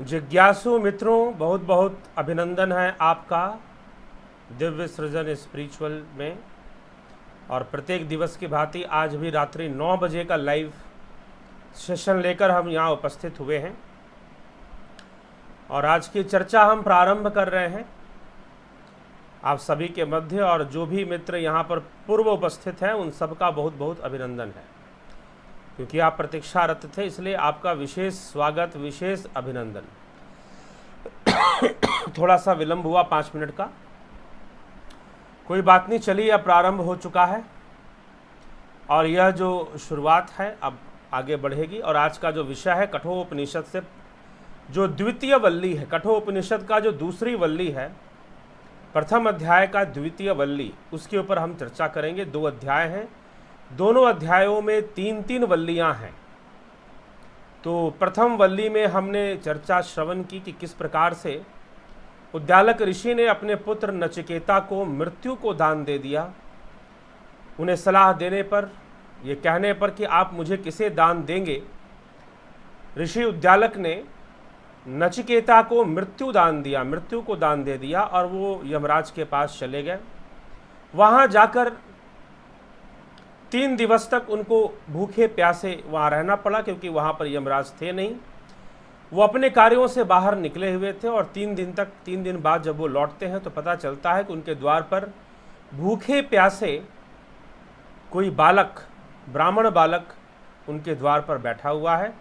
जिज्ञासु मित्रों, बहुत बहुत अभिनंदन है आपका दिव्य सृजन स्पिरिचुअल में। और प्रत्येक दिवस की भांति आज भी रात्रि 9 बजे का लाइव सेशन लेकर हम यहाँ उपस्थित हुए हैं और आज की चर्चा हम प्रारंभ कर रहे हैं आप सभी के मध्य। और जो भी मित्र यहाँ पर पूर्व उपस्थित हैं उन सबका बहुत बहुत अभिनंदन है, क्योंकि आप प्रतीक्षारत थे, इसलिए आपका विशेष स्वागत, विशेष अभिनंदन। थोड़ा सा विलंब हुआ 5 मिनट का, कोई बात नहीं, चलिए अब प्रारंभ हो चुका है और यह जो शुरुआत है अब आगे बढ़ेगी। और आज का जो विषय है कठोपनिषद से जो द्वितीय वल्ली है, कठोपनिषद का जो दूसरी वल्ली है, प्रथम अध्याय का द्वितीय वल्ली, उसके ऊपर हम चर्चा करेंगे। 2 अध्याय हैं, दोनों अध्यायों में 3-3 वल्लियां हैं। तो प्रथम वल्ली में हमने चर्चा श्रवण की कि किस प्रकार से उद्दालक ऋषि ने अपने पुत्र नचिकेता को मृत्यु को दान दे दिया। उन्हें सलाह देने पर, ये कहने पर कि आप मुझे किसे दान देंगे, ऋषि उद्दालक ने नचिकेता को मृत्यु दान दिया, मृत्यु को दान दे दिया और वो यमराज के पास चले गए। वहाँ जाकर 3 दिवस तक उनको भूखे प्यासे वहाँ रहना पड़ा, क्योंकि वहाँ पर यमराज थे नहीं। वो अपने कार्यों से बाहर निकले हुए थे और 3 दिन बाद जब वो लौटते हैं तो पता चलता है कि उनके द्वार पर भूखे प्यासे कोई बालक, ब्राह्मण बालक उनके द्वार पर बैठा हुआ है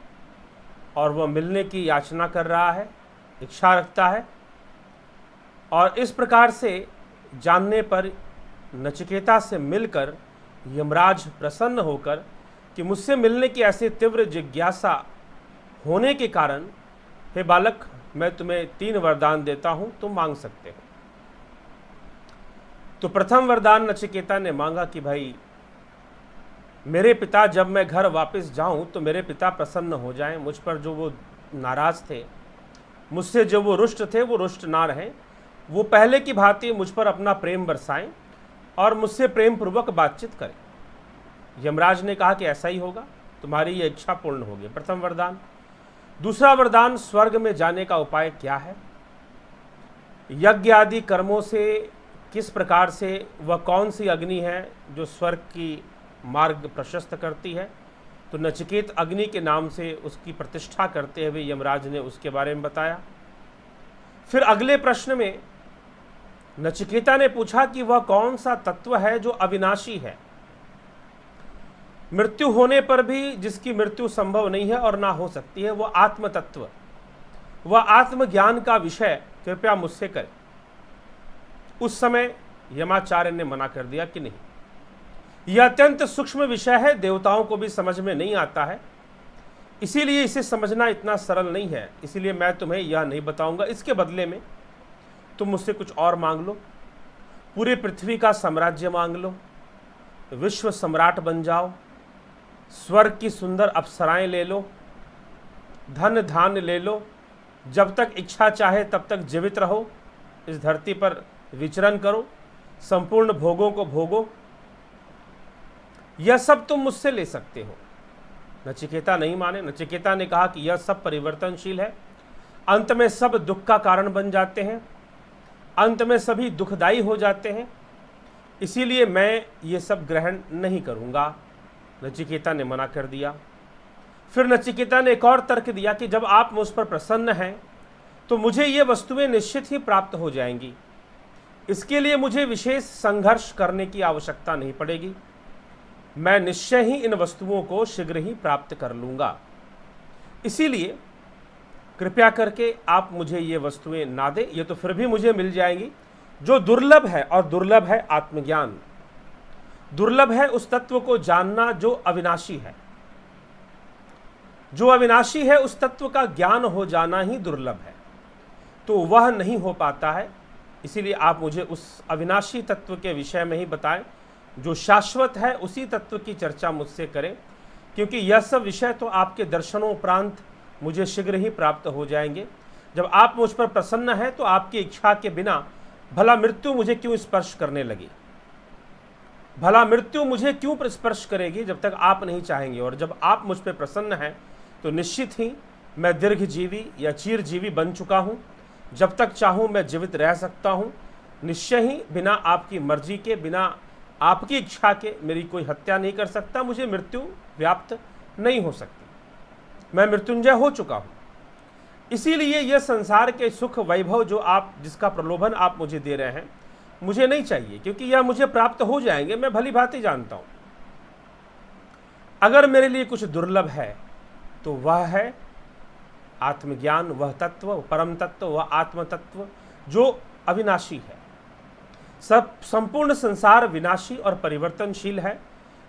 और वह मिलने की याचना कर रहा है, इच्छा रखता है। और इस प्रकार से जानने पर नचिकेता से मिलकर यमराज प्रसन्न होकर कि मुझसे मिलने की ऐसी तीव्र जिज्ञासा होने के कारण, हे बालक, मैं तुम्हें 3 वरदान देता हूं, तुम मांग सकते हो। तो प्रथम वरदान नचिकेता ने मांगा कि भाई मेरे पिता, जब मैं घर वापस जाऊं तो मेरे पिता प्रसन्न हो जाएं, मुझ पर जो वो नाराज थे, मुझसे जो वो रुष्ट थे, वो रुष्ट ना रहें, वो पहले की भांति मुझ पर अपना प्रेम बरसाएं और मुझसे प्रेम पूर्वक बातचीत करें। यमराज ने कहा कि ऐसा ही होगा, तुम्हारी ये इच्छा पूर्ण होगी। प्रथम वरदान। दूसरा वरदान, स्वर्ग में जाने का उपाय क्या है, यज्ञ आदि कर्मों से किस प्रकार से, वह कौन सी अग्नि है जो स्वर्ग की मार्ग प्रशस्त करती है। तो नचिकेत अग्नि के नाम से उसकी प्रतिष्ठा करते हुए यमराज ने उसके बारे में बताया। फिर अगले प्रश्न में नचिकेता ने पूछा कि वह कौन सा तत्व है जो अविनाशी है, मृत्यु होने पर भी जिसकी मृत्यु संभव नहीं है और ना हो सकती है, वह आत्म तत्व, वह आत्मज्ञान का विषय कृपया मुझसे करें। उस समय यमाचार्य ने मना कर दिया कि नहीं, यह अत्यंत सूक्ष्म विषय है, देवताओं को भी समझ में नहीं आता है, इसीलिए इसे समझना इतना सरल नहीं है, इसीलिए मैं तुम्हें यह नहीं बताऊंगा। इसके बदले में तुम मुझसे कुछ और मांग लो, पूरे पृथ्वी का साम्राज्य मांग लो, विश्व सम्राट बन जाओ, स्वर्ग की सुंदर अप्सराएं ले लो, धन धान्य ले लो, जब तक इच्छा चाहे तब तक जीवित रहो, इस धरती पर विचरण करो, संपूर्ण भोगों को भोगो, यह सब तुम मुझसे ले सकते हो। नचिकेता नहीं माने। नचिकेता ने कहा कि यह सब परिवर्तनशील है, अंत में सब दुख का कारण बन जाते हैं, अंत में सभी दुखदायी हो जाते हैं, इसीलिए मैं ये सब ग्रहण नहीं करूंगा। नचिकेता ने मना कर दिया। फिर नचिकेता ने एक और तर्क दिया कि जब आप मुझ पर प्रसन्न हैं तो मुझे ये वस्तुएं निश्चित ही प्राप्त हो जाएंगी, इसके लिए मुझे विशेष संघर्ष करने की आवश्यकता नहीं पड़ेगी, मैं निश्चय ही इन वस्तुओं को शीघ्र ही प्राप्त कर लूंगा। इसीलिए कृपया करके आप मुझे ये वस्तुएं ना दें, ये तो फिर भी मुझे मिल जाएंगी। जो दुर्लभ है, और दुर्लभ है आत्मज्ञान, दुर्लभ है उस तत्व को जानना जो अविनाशी है। जो अविनाशी है उस तत्व का ज्ञान हो जाना ही दुर्लभ है, तो वह नहीं हो पाता है। इसीलिए आप मुझे उस अविनाशी तत्व के विषय में ही बताएं, जो शाश्वत है उसी तत्व की चर्चा मुझसे करें, क्योंकि यह सब विषय तो आपके दर्शनों उपरांत मुझे शीघ्र ही प्राप्त हो जाएंगे। जब आप मुझ पर प्रसन्न हैं तो आपकी इच्छा के बिना भला मृत्यु मुझे क्यों स्पर्श करने लगी, भला मृत्यु मुझे क्यों स्पर्श करेगी जब तक आप नहीं चाहेंगे। और जब आप मुझ पर प्रसन्न हैं तो निश्चित ही मैं दीर्घजीवी या चिरजीवी बन चुका हूँ। जब तक चाहूँ मैं जीवित रह सकता हूँ। निश्चय ही बिना आपकी मर्जी के, बिना आपकी इच्छा के मेरी कोई हत्या नहीं कर सकता। मुझे मृत्यु व्याप्त नहीं हो सकती। मैं मृत्युंजय हो चुका हूँ। इसीलिए यह संसार के सुख वैभव जो आप, जिसका प्रलोभन आप मुझे दे रहे हैं, मुझे नहीं चाहिए, क्योंकि यह मुझे प्राप्त हो जाएंगे। मैं भली भांति जानता हूँ। अगर मेरे लिए कुछ दुर्लभ है तो वह है आत्मज्ञान, वह तत्व, परम तत्व, वह आत्म तत्व जो अविनाशी है। सब संपूर्ण संसार विनाशी और परिवर्तनशील है,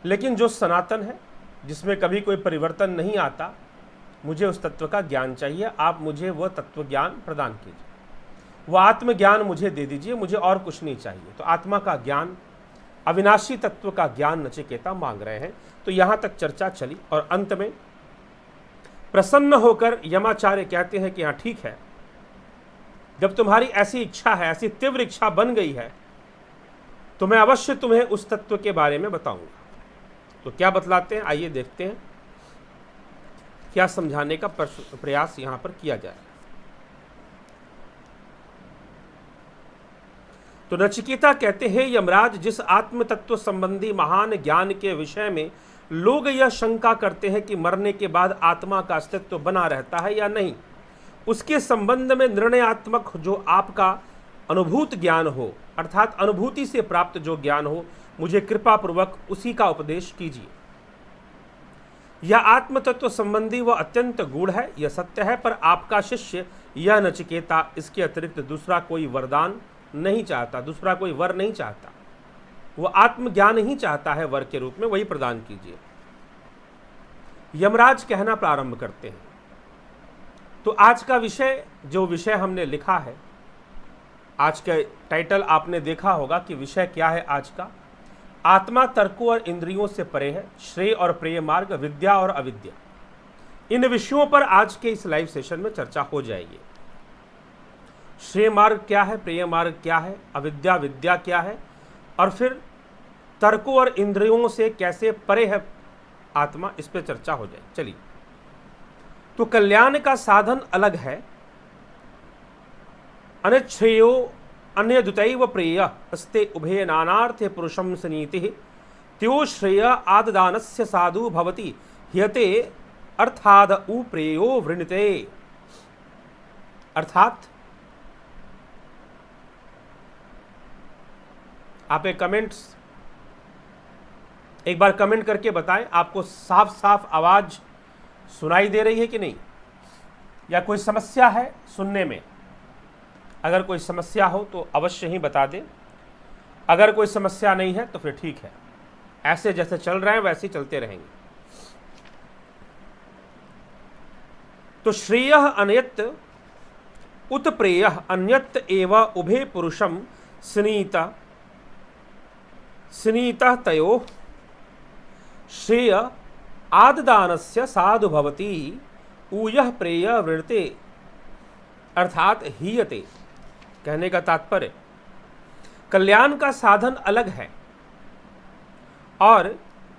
लेकिन जो सनातन है, जिसमें कभी कोई परिवर्तन नहीं आता, मुझे उस तत्व का ज्ञान चाहिए। आप मुझे वह तत्व ज्ञान प्रदान कीजिए, वह आत्मज्ञान मुझे दे दीजिए। मुझे और कुछ नहीं चाहिए। तो आत्मा का ज्ञान, अविनाशी तत्व का ज्ञान नचिकेता मांग रहे हैं। तो यहाँ तक चर्चा चली और अंत में प्रसन्न होकर यमाचार्य कहते हैं कि हाँ ठीक है, जब तुम्हारी ऐसी इच्छा है, ऐसी तीव्र इच्छा बन गई है, तो मैं अवश्य तुम्हें उस तत्व के बारे में बताऊंगा। तो क्या बतलाते हैं, आइए देखते हैं क्या समझाने का प्रयास यहां पर किया जाए। तो नचिकेता कहते हैं, यमराज, जिस आत्म तत्व संबंधी महान ज्ञान के विषय में लोग यह शंका करते हैं कि मरने के बाद आत्मा का अस्तित्व बना रहता है या नहीं, उसके संबंध में निर्णयात्मक जो आपका अनुभूत ज्ञान हो, अर्थात अनुभूति से प्राप्त जो ज्ञान हो, मुझे कृपा पूर्वक उसी का उपदेश कीजिए। यह आत्म तत्व संबंधी वह अत्यंत गूढ़ है, यह सत्य है, पर आपका शिष्य यह नचिकेता इसके अतिरिक्त दूसरा कोई वरदान नहीं चाहता, दूसरा कोई वर नहीं चाहता। वह आत्मज्ञान ही चाहता है वर के रूप में, वही प्रदान कीजिए। यमराज कहना प्रारंभ करते हैं। तो आज का विषय, जो विषय हमने लिखा है, आज का टाइटल आपने देखा होगा कि विषय क्या है आज का। आत्मा तर्कों और इंद्रियों से परे है, श्रेय और प्रेय मार्ग, विद्या और अविद्या। इन विषयों पर आज के इस लाइव सेशन में चर्चा हो जाएगी। श्रेय मार्ग क्या है, प्रेय मार्ग क्या है, अविद्या विद्या क्या है, और फिर तर्कों और इंद्रियों से कैसे परे है आत्मा, इस पर चर्चा हो जाए। चलिए, तो कल्याण का साधन अलग है। अनिच्छेयो अन्यद्वितैव प्रेय अस्ते उभे नानार्थे पुरुषं सनीति त्यो श्रेय आददानस्य साधु भवति ह्यते अर्थाद उ प्रेयो वृणते। अर्थात आप एक बार कमेंट करके बताएं, आपको साफ साफ आवाज सुनाई दे रही है कि नहीं, या कोई समस्या है सुनने में। अगर कोई समस्या हो तो अवश्य ही बता दें। अगर कोई समस्या नहीं है तो फिर ठीक है, ऐसे जैसे चल रहे हैं वैसे ही चलते रहेंगे। तो श्रेय अनयत उत प्रेय अन्यत एव उभे पुरुषम स्नीता तयो श्रेय आददानस्य साधु भवति ऊयः प्रेय वृणते। अर्थात हीयते। कहने का तात्पर्य, कल्याण का साधन अलग है और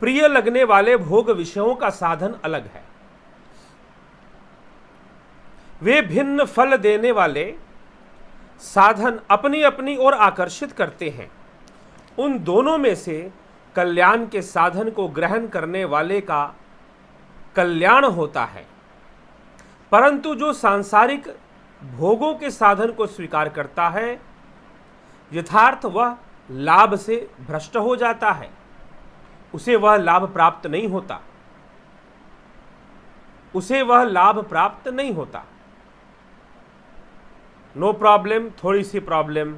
प्रिय लगने वाले भोग विषयों का साधन अलग है। वे भिन्न फल देने वाले साधन अपनी अपनी ओर आकर्षित करते हैं। उन दोनों में से कल्याण के साधन को ग्रहण करने वाले का कल्याण होता है, परंतु जो सांसारिक भोगों के साधन को स्वीकार करता है, यथार्थ वह लाभ से भ्रष्ट हो जाता है। उसे वह लाभ प्राप्त नहीं होता, उसे वह लाभ प्राप्त नहीं होता। नो प्रॉब्लम, थोड़ी सी प्रॉब्लम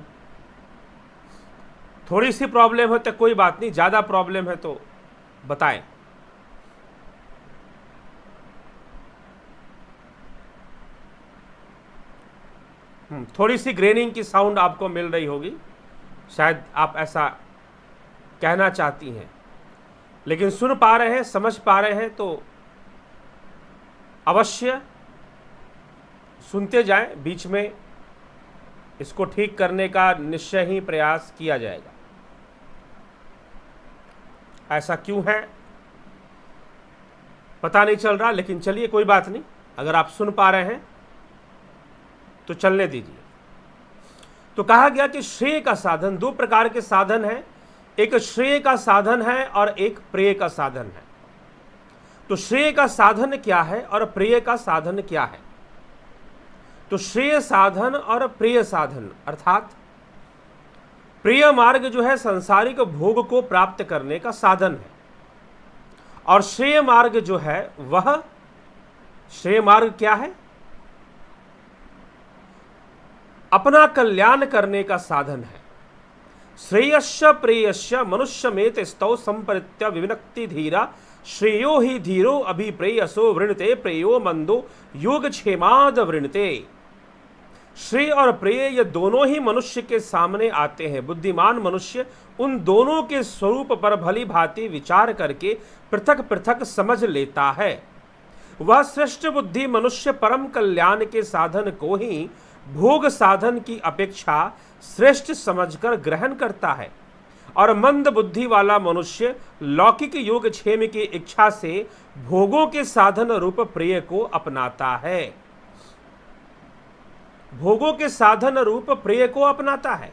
है तो कोई बात नहीं, ज्यादा प्रॉब्लम है तो बताएं। थोड़ी सी ग्रेनिंग की साउंड आपको मिल रही होगी, शायद आप ऐसा कहना चाहती हैं, लेकिन सुन पा रहे हैं, समझ पा रहे हैं तो अवश्य सुनते जाएं। बीच में इसको ठीक करने का निश्चय ही प्रयास किया जाएगा। ऐसा क्यों है पता नहीं चल रहा, लेकिन चलिए कोई बात नहीं, अगर आप सुन पा रहे हैं तो चलने दीजिए। तो कहा गया कि श्रेय का साधन, दो प्रकार के साधन हैं, एक श्रेय का साधन है और एक प्रेय का साधन है। तो श्रेय का साधन क्या है और प्रेय का साधन क्या है? तो श्रेय साधन और प्रेय साधन अर्थात प्रेय मार्ग जो है सांसारिक भोग को प्राप्त करने का साधन है, और श्रेय मार्ग जो है वह, श्रेय मार्ग क्या है? अपना कल्याण करने का साधन है। श्रेयस्य प्रेयस्य मनुष्यमेत स्तौ संपरित्य विविनक्ति धीरा श्रेयो ही धीरो अभिप्रेयसो वृणते प्रेयो मंदो योगक्षेमाद वृणते। श्रेय और प्रेय ये दोनों ही मनुष्य के सामने आते हैं। बुद्धिमान मनुष्य उन दोनों के स्वरूप पर भली भांति विचार करके पृथक पृथक समझ लेता है। वह श्रेष्ठ बुद्धि मनुष्य परम कल्याण के साधन को ही भोग साधन की अपेक्षा श्रेष्ठ समझकर ग्रहण करता है, और मंद बुद्धि वाला मनुष्य लौकिक योगक्षेम की इच्छा से भोगों के साधन रूप प्रेय को अपनाता है। भोगों के साधन रूप प्रेय को अपनाता है।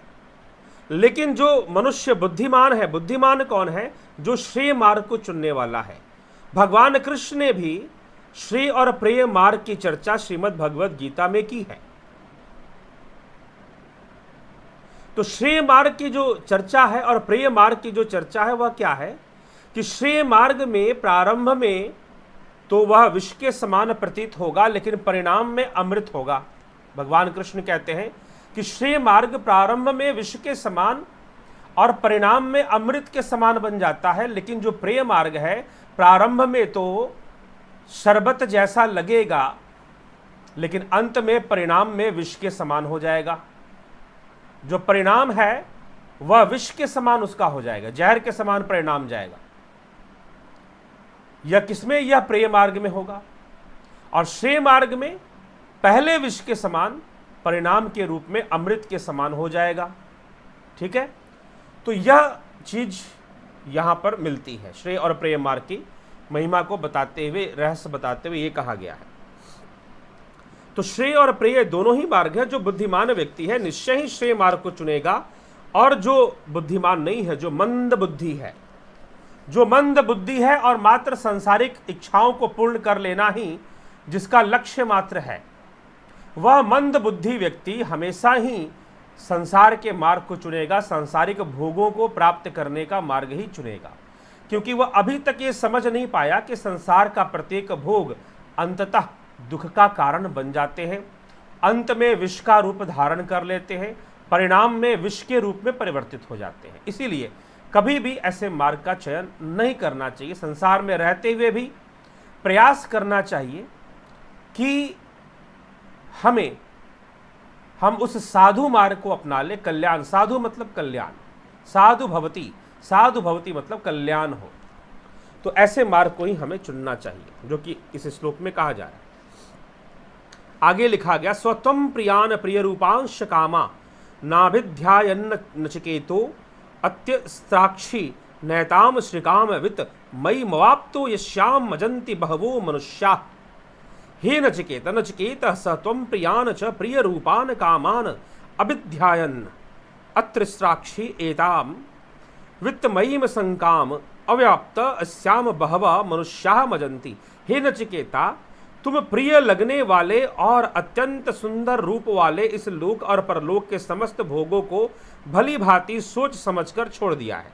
लेकिन जो मनुष्य बुद्धिमान है, बुद्धिमान कौन है? जो श्रेय मार्ग को चुनने वाला है। भगवान कृष्ण ने भी श्रेय और प्रेय मार्ग की चर्चा श्रीमद् भगवद गीता में की है। तो श्रेय मार्ग की जो चर्चा है और प्रेय मार्ग की जो चर्चा है वह क्या है कि श्रेय मार्ग में प्रारंभ में तो वह विष के समान प्रतीत होगा, लेकिन परिणाम में अमृत होगा। भगवान कृष्ण कहते हैं कि श्रेय मार्ग प्रारंभ में विष के समान और परिणाम में अमृत के समान बन जाता है, लेकिन जो प्रेय मार्ग है प्रारंभ में तो शरबत जैसा लगेगा, लेकिन अंत में परिणाम में विष के समान हो जाएगा। जो परिणाम है वह विष के समान उसका हो जाएगा, जहर के समान परिणाम जाएगा। यह किसमें? यह प्रेय मार्ग में होगा। और श्रेय मार्ग में पहले विष के समान, परिणाम के रूप में अमृत के समान हो जाएगा। ठीक है, तो यह चीज यहां पर मिलती है। श्रेय और प्रेय मार्ग की महिमा को बताते हुए, रहस्य बताते हुए ये कहा गया है। तो श्रेय और प्रेय दोनों ही मार्ग है। जो बुद्धिमान व्यक्ति है निश्चय ही श्रेय मार्ग को चुनेगा, और जो बुद्धिमान नहीं है, जो मंद बुद्धि है, जो मंद बुद्धि है और मात्र सांसारिक इच्छाओं को पूर्ण कर लेना ही जिसका लक्ष्य मात्र है, वह मंद बुद्धि व्यक्ति हमेशा ही संसार के मार्ग को चुनेगा, सांसारिक भोगों को प्राप्त करने का मार्ग ही चुनेगा, क्योंकि वह अभी तक ये समझ नहीं पाया कि संसार का प्रत्येक भोग अंततः दुख का कारण बन जाते हैं, अंत में विष का रूप धारण कर लेते हैं, परिणाम में विष के रूप में परिवर्तित हो जाते हैं। इसीलिए कभी भी ऐसे मार्ग का चयन नहीं करना चाहिए। संसार में रहते हुए भी प्रयास करना चाहिए कि हम उस साधु मार्ग को अपना ले। कल्याण, साधु मतलब कल्याण, साधु भवती मतलब कल्याण हो। तो ऐसे मार्ग को ही हमें चुनना चाहिए, जो कि इस श्लोक में कहा जा रहा है। आगे लिखा गया, स्वत्वं प्रियान प्रिय रूपांश कामा नाभिध्यायन्न नचिकेतो अत्यस्त्राक्षी नैताम श्रीकाम वित मयि मवाप्तो यश्याम मजन्ति बहवो मनुष्या। हे नचिकेत, नचिकेतः स त्वं प्रियान च प्रिय रूपान कामान अभिध्यायन् अत्रिस्त्राक्षी एताम वित्तमयीम संकाम अव्याप्त अस्याम बहवः मनुष्याः मजन्ति। हे नचिकेता, तुम प्रिय लगने वाले और अत्यंत सुंदर रूप वाले इस लोक और परलोक के समस्त भोगों को भली भांति सोच समझकर छोड़ दिया है।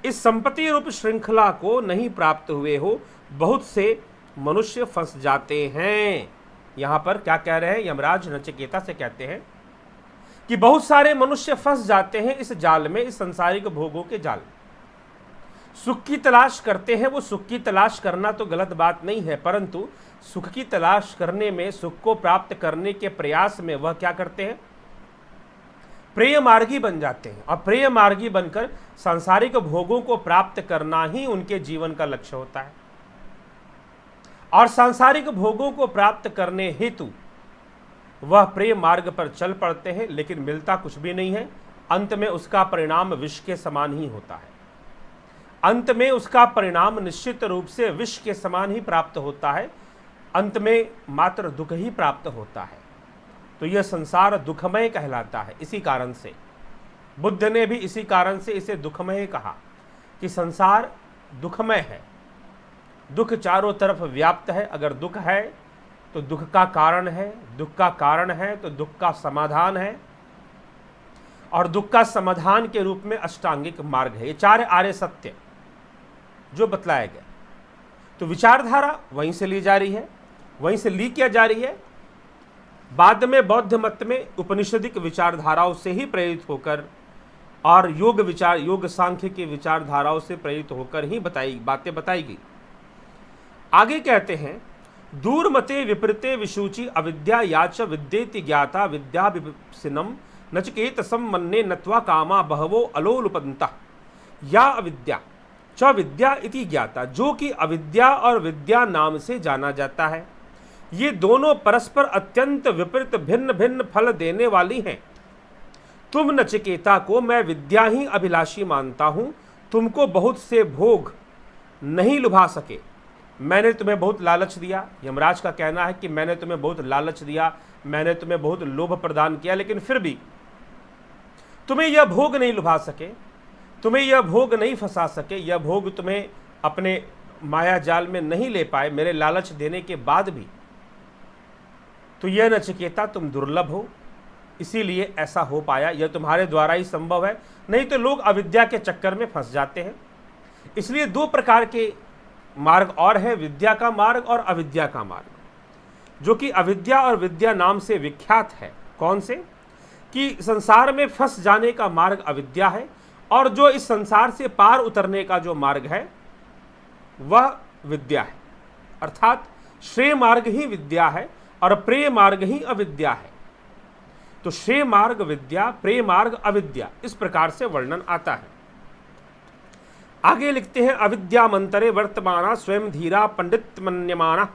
इस संपत्ति रूप श्रृंखला को नहीं प्राप्त हुए हो, बहुत से मनुष्य फंस जाते हैं। यहां पर क्या कह रहे हैं? यमराज नचिकेता से कहते हैं कि बहुत सारे मनुष्य फंस जाते हैं इस जाल में, इस सांसारिक भोगों के जाल में। सुख की तलाश करते हैं। वो सुख की तलाश करना तो गलत बात नहीं है, परंतु सुख की तलाश करने में, सुख को प्राप्त करने के प्रयास में वह क्या करते हैं? प्रेय मार्गी बन जाते हैं, और प्रेय मार्गी बनकर सांसारिक भोगों को प्राप्त करना ही उनके जीवन का लक्ष्य होता है। और सांसारिक भोगों को प्राप्त करने हेतु वह प्रेय मार्ग पर चल पड़ते हैं, लेकिन मिलता कुछ भी नहीं है। अंत में उसका परिणाम विष के समान ही होता है। अंत में उसका परिणाम निश्चित रूप से विष के समान ही प्राप्त होता है। अंत में मात्र दुख ही प्राप्त होता है। तो यह संसार दुखमय कहलाता है। इसी कारण से बुद्ध ने भी इसी कारण से इसे दुखमय कहा कि संसार दुखमय है, दुख चारों तरफ व्याप्त है। अगर दुख है तो दुख का कारण है, दुख का कारण है तो दुख का समाधान है, और दुख का समाधान के रूप में अष्टांगिक मार्ग है। ये 4 आर्य सत्य जो बतलाया गया। तो विचारधारा वहीं से ली जा रही है, वहीं से ली क्या जा रही है। बाद में बौद्ध मत में उपनिषदिक विचारधाराओं से ही प्रेरित होकर और योग सांख्य की विचारधाराओं से प्रेरित होकर ही बातें बताई गई। आगे कहते हैं, दूर मते विपरीते विशुचि अविद्या याच विद्येति ज्ञाता विद्या विपिप्सिनम नचिकेतसम मन्ने नत्वा कामा बहवो अलोलुपन्ता। या अविद्या च विद्या इति ज्ञाता, जो कि अविद्या और विद्या नाम से जाना जाता है। ये दोनों परस्पर अत्यंत विपरीत भिन्न भिन्न फल देने वाली हैं। तुम नचिकेता को मैं विद्या ही अभिलाषी मानता हूं, तुमको बहुत से भोग नहीं लुभा सके। मैंने तुम्हें बहुत लालच दिया, यमराज का कहना है कि मैंने तुम्हें बहुत लालच दिया, मैंने तुम्हें बहुत लोभ प्रदान किया, लेकिन फिर भी तुम्हें यह भोग नहीं लुभा सके, तुम्हें यह भोग नहीं फंसा सके, यह भोग तुम्हें अपने माया जाल में नहीं ले पाए मेरे लालच देने के बाद भी। तो यह नचिकेता तुम दुर्लभ हो, इसीलिए ऐसा हो पाया, यह तुम्हारे द्वारा ही संभव है, नहीं तो लोग अविद्या के चक्कर में फंस जाते हैं। इसलिए 2 प्रकार के मार्ग और है, विद्या का मार्ग और अविद्या का मार्ग, जो कि अविद्या और विद्या नाम से विख्यात है। कौन से? कि संसार में फंस जाने का मार्ग अविद्या है, और जो इस संसार से पार उतरने का जो मार्ग है वह विद्या है। अर्थात श्रेय मार्ग ही विद्या है और प्रेय मार्ग ही अविद्या है। तो श्रेय मार्ग विद्या, प्रेय मार्ग अविद्या, इस प्रकार से वर्णन आता है। आगे लिखते हैं, अविद्या मंतरे वर्तमाना स्वयं धीरा पंडित मन्यमाना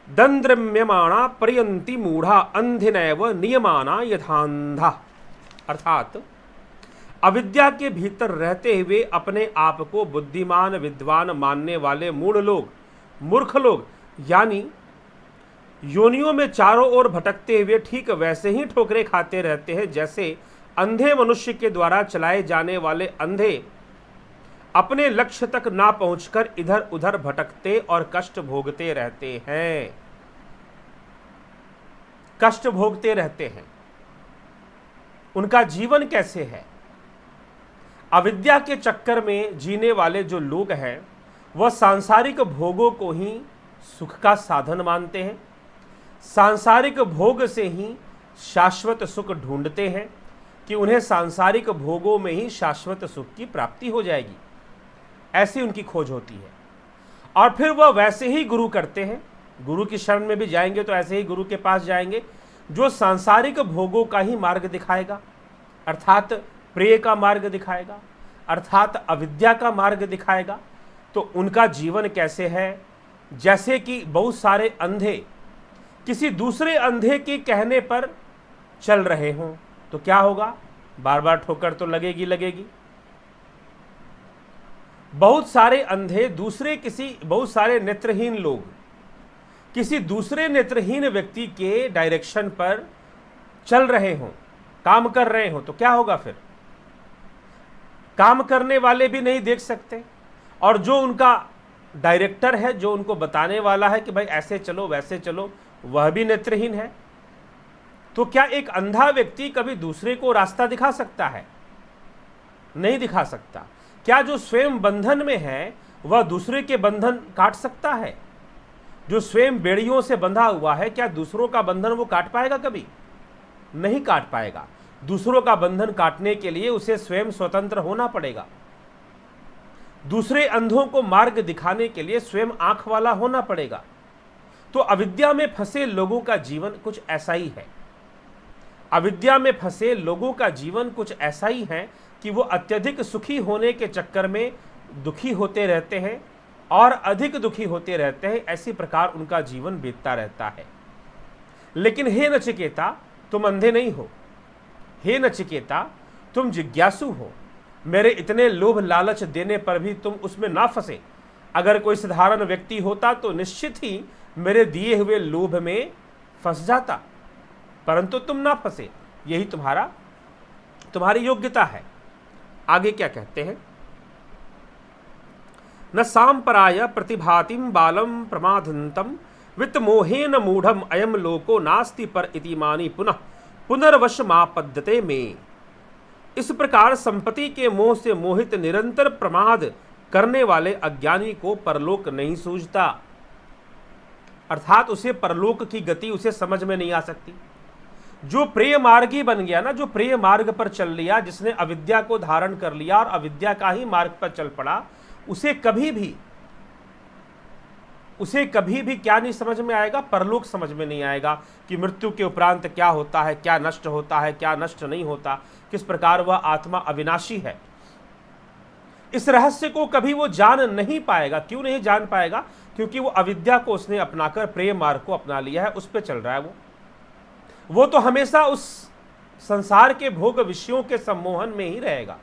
दंद्रम्यमाणा पर्यंती मूढ़ा अंधिनैव नियमाना यथांधा। अर्थात अविद्या के भीतर रहते हुए अपने आप को बुद्धिमान विद्वान मानने वाले मूढ़ लोग, मूर्ख लोग, यानी योनियों में चारों ओर भटकते हुए ठीक वैसे ही ठोकरें खाते रहते हैं जैसे अंधे मनुष्य के द्वारा चलाए जाने वाले अंधे अपने लक्ष्य तक ना पहुंचकर इधर उधर भटकते और कष्ट भोगते रहते हैं। कष्ट भोगते रहते हैं। उनका जीवन कैसे है? अविद्या के चक्कर में जीने वाले जो लोग हैं वह सांसारिक भोगों को ही सुख का साधन मानते हैं, सांसारिक भोग से ही शाश्वत सुख ढूंढते हैं कि उन्हें सांसारिक भोगों में ही शाश्वत सुख की प्राप्ति हो जाएगी, ऐसी उनकी खोज होती है। और फिर वह वैसे ही गुरु करते हैं, गुरु की शरण में भी जाएंगे तो ऐसे ही गुरु के पास जाएंगे जो सांसारिक भोगों का ही मार्ग दिखाएगा, अर्थात प्रेय का मार्ग दिखाएगा, अर्थात अविद्या का मार्ग दिखाएगा। तो उनका जीवन कैसे है? जैसे कि बहुत सारे अंधे किसी दूसरे अंधे के कहने पर चल रहे हों तो क्या होगा? बार बार ठोकर तो लगेगी लगेगी। बहुत सारे अंधे बहुत सारे नेत्रहीन लोग किसी दूसरे नेत्रहीन व्यक्ति के डायरेक्शन पर चल रहे हों, काम कर रहे हों तो क्या होगा? फिर काम करने वाले भी नहीं देख सकते, और जो उनका डायरेक्टर है, जो उनको बताने वाला है कि भाई ऐसे चलो वैसे चलो, वह भी नेत्रहीन है। तो क्या एक अंधा व्यक्ति कभी दूसरे को रास्ता दिखा सकता है? नहीं दिखा सकता। क्या जो स्वयं बंधन में है वह दूसरे के बंधन काट सकता है? जो स्वयं बेड़ियों से बंधा हुआ है, क्या दूसरों का बंधन वो काट पाएगा? कभी नहीं काट पाएगा। दूसरों का बंधन काटने के लिए उसे स्वयं स्वतंत्र होना पड़ेगा। दूसरे अंधों को मार्ग दिखाने के लिए स्वयं आंख वाला होना पड़ेगा। तो अविद्या में फंसे लोगों का जीवन कुछ ऐसा ही है। अविद्या में फंसे लोगों का जीवन कुछ ऐसा ही है कि वो अत्यधिक सुखी होने के चक्कर में दुखी होते रहते हैं और अधिक दुखी होते रहते हैं। ऐसी प्रकार उनका जीवन बीतता रहता है। लेकिन हे नचिकेता, तुम अंधे नहीं हो। हे नचिकेता, तुम जिज्ञासु हो। मेरे इतने लोभ लालच देने पर भी तुम उसमें ना फंसे। अगर कोई साधारण व्यक्ति होता तो निश्चित ही मेरे दिए हुए लोभ में फंस जाता, परंतु तुम ना फंसे, यही तुम्हारी योग्यता है। आगे क्या कहते हैं, न सांपराय प्रतिभातिम बालम प्रमादंतम वित्त मोहेन मूढ़म अयम लोको नास्ति पर इतिमानी पुनः पुनर्वश मापद्यते में। इस प्रकार संपत्ति के मोह से मोहित निरंतर प्रमाद करने वाले अज्ञानी को परलोक नहीं सूझता, अर्थात उसे परलोक की गति उसे समझ में नहीं आ सकती। जो प्रिय मार्गी बन गया ना, जो प्रिय मार्ग पर चल लिया, जिसने अविद्या को धारण कर लिया और अविद्या का ही मार्ग पर चल पड़ा, उसे कभी भी क्या नहीं समझ में आएगा, परलोक समझ में नहीं आएगा कि मृत्यु के उपरांत क्या होता है, क्या नष्ट होता है, क्या नष्ट नहीं होता, किस प्रकार वह आत्मा अविनाशी है। इस रहस्य को कभी वो जान नहीं पाएगा। क्यों नहीं जान पाएगा? क्योंकि वो अविद्या को उसने अपनाकर प्रेम मार्ग को अपना लिया है, उस पर चल रहा है। वो तो हमेशा उस संसार के भोग विषयों के सम्मोहन में ही रहेगा।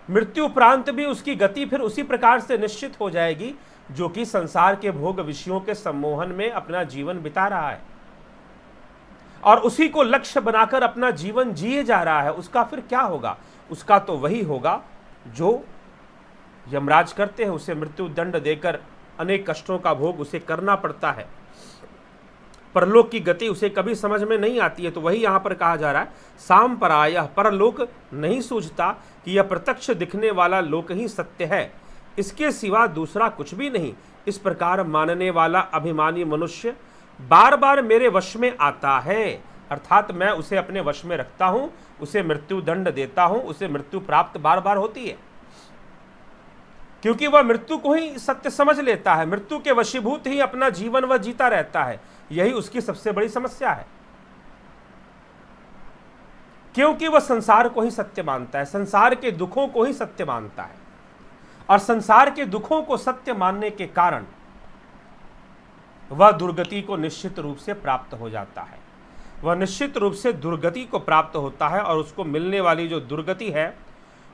मृत्यु उपरांत भी उसकी गति फिर उसी प्रकार से निश्चित हो जाएगी जो कि संसार के भोग विषयों के सम्मोहन में अपना जीवन बिता रहा है और उसी को लक्ष्य बनाकर अपना जीवन जिए जा रहा है। उसका फिर क्या होगा? उसका तो वही होगा जो यमराज करते हैं, उसे मृत्यु दंड देकर अनेक कष्टों का भोग उसे करना पड़ता है। परलोक की गति उसे कभी समझ में नहीं आती है। तो वही यहां पर कहा जा रहा है, सांपरायः, परलोक नहीं सूझता कि यह प्रत्यक्ष दिखने वाला लोक ही सत्य है, इसके सिवा दूसरा कुछ भी नहीं। इस प्रकार मानने वाला अभिमानी मनुष्य बार बार मेरे वश में आता है, अर्थात मैं उसे अपने वश में रखता हूं, उसे मृत्यु दंड देता हूं, उसे मृत्यु प्राप्त बार बार होती है, क्योंकि वह मृत्यु को ही सत्य समझ लेता है। मृत्यु के वशीभूत ही अपना जीवन वह जीता रहता है। यही उसकी सबसे बड़ी समस्या है, क्योंकि वह संसार को ही सत्य मानता है, संसार के दुखों को ही सत्य मानता है, और संसार के दुखों को सत्य मानने के कारण वह दुर्गति को निश्चित रूप से प्राप्त हो जाता है। वह निश्चित रूप से दुर्गति को प्राप्त होता है, और उसको मिलने वाली जो दुर्गति है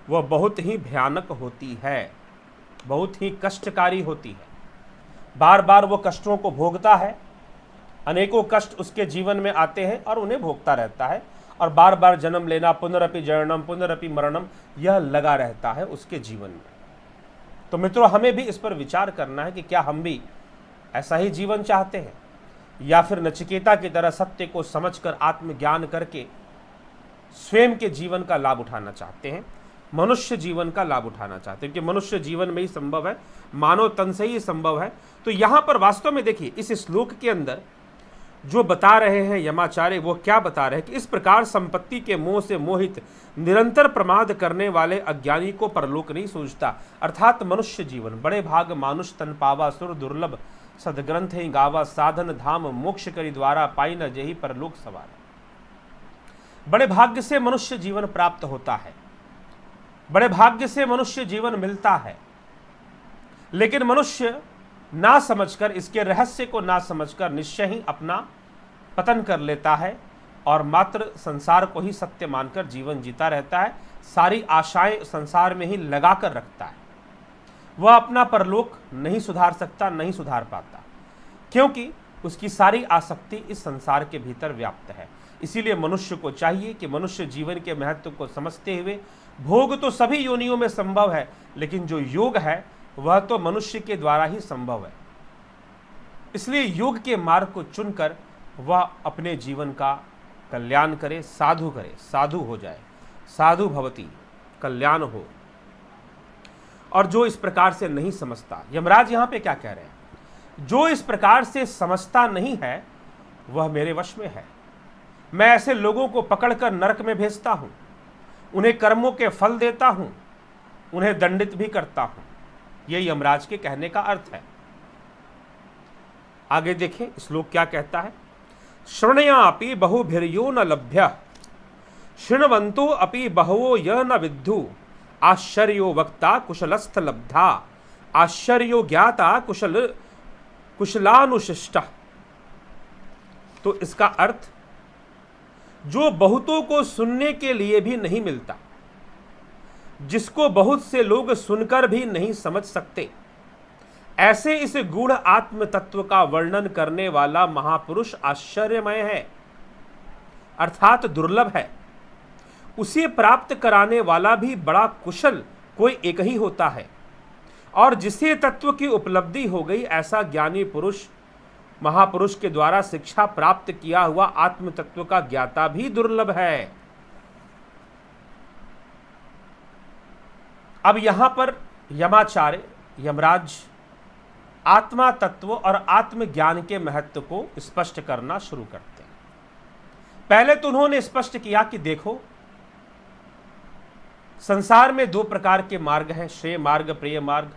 वह बहुत ही भयानक होती है, बहुत ही कष्टकारी होती है। बार बार वो कष्टों को भोगता है, अनेकों कष्ट उसके जीवन में आते हैं और उन्हें भोगता रहता है, और बार बार जन्म लेना, पुनरपि जननम पुनरपि मरणम, यह लगा रहता है उसके जीवन में। तो मित्रों, हमें भी इस पर विचार करना है कि क्या हम भी ऐसा ही जीवन चाहते हैं, या फिर नचिकेता की तरह सत्य को समझकर आत्मज्ञान करके स्वयं के जीवन का लाभ उठाना चाहते हैं, मनुष्य जीवन का लाभ उठाना चाहते हैं, क्योंकि मनुष्य जीवन में ही संभव है, मानव तन से ही संभव है। तो यहां पर वास्तव में देखिए, इस श्लोक के अंदर जो बता रहे हैं यमाचार्य, वो क्या बता रहे हैं कि इस प्रकार संपत्ति के मोह से मोहित निरंतर प्रमाद करने वाले अज्ञानी को परलोक नहीं सूझता, अर्थात मनुष्य जीवन बड़े भाग मानुष तन पावा, सुर दुर्लभ सदग्रंथ ही गावा, साधन धाम मोक्ष करी द्वारा, पाई न जेहि परलोक सवार। बड़े भाग्य से मनुष्य जीवन प्राप्त होता है, बड़े भाग्य से मनुष्य जीवन मिलता है, लेकिन मनुष्य ना समझकर, इसके रहस्य को ना समझकर निश्चय ही अपना पतन कर लेता है और मात्र संसार को ही सत्य मानकर जीवन जीता रहता है। सारी आशाएं संसार में ही लगा कर रखता है। वह अपना परलोक नहीं सुधार सकता, नहीं सुधार पाता, क्योंकि उसकी सारी आसक्ति इस संसार के भीतर व्याप्त है। इसीलिए मनुष्य को चाहिए कि मनुष्य जीवन के महत्व को समझते हुए, भोग तो सभी योनियों में संभव है, लेकिन जो योग है वह तो मनुष्य के द्वारा ही संभव है। इसलिए योग के मार्ग को चुनकर वह अपने जीवन का कल्याण करे, साधु करे, साधु हो जाए, साधु भवति, कल्याण हो। और जो इस प्रकार से नहीं समझता, यमराज यहां पे क्या कह रहे हैं, जो इस प्रकार से समझता नहीं है वह मेरे वश में है। मैं ऐसे लोगों को पकड़कर नरक में भेजता हूं, उन्हें कर्मों के फल देता हूं, उन्हें दंडित भी करता हूं। यह यमराज के कहने का अर्थ है। आगे देखें श्लोक क्या कहता है, श्रृणयापि बहुभिर्यो न लभ्य शृण्वन्तो अपि बहवो य न विद्धु, आश्चर्यो वक्ता कुशलस्थ लब्धा, आश्चर्यो ज्ञाता कुशलानुशिष्ट। तो इसका अर्थ, जो बहुतों को सुनने के लिए भी नहीं मिलता, जिसको बहुत से लोग सुनकर भी नहीं समझ सकते, ऐसे इस गूढ़ आत्म तत्व का वर्णन करने वाला महापुरुष आश्चर्यमय है, अर्थात दुर्लभ है। उसे प्राप्त कराने वाला भी बड़ा कुशल कोई एक ही होता है, और जिसे तत्व की उपलब्धि हो गई ऐसा ज्ञानी पुरुष महापुरुष के द्वारा शिक्षा प्राप्त किया हुआ आत्म तत्व का ज्ञाता भी दुर्लभ है। अब यहां पर यमाचार्य यमराज आत्मा तत्व और आत्मज्ञान के महत्व को स्पष्ट करना शुरू करते हैं। पहले तो उन्होंने स्पष्ट किया कि देखो, संसार में दो प्रकार के मार्ग हैं, श्रेय मार्ग, प्रेय मार्ग।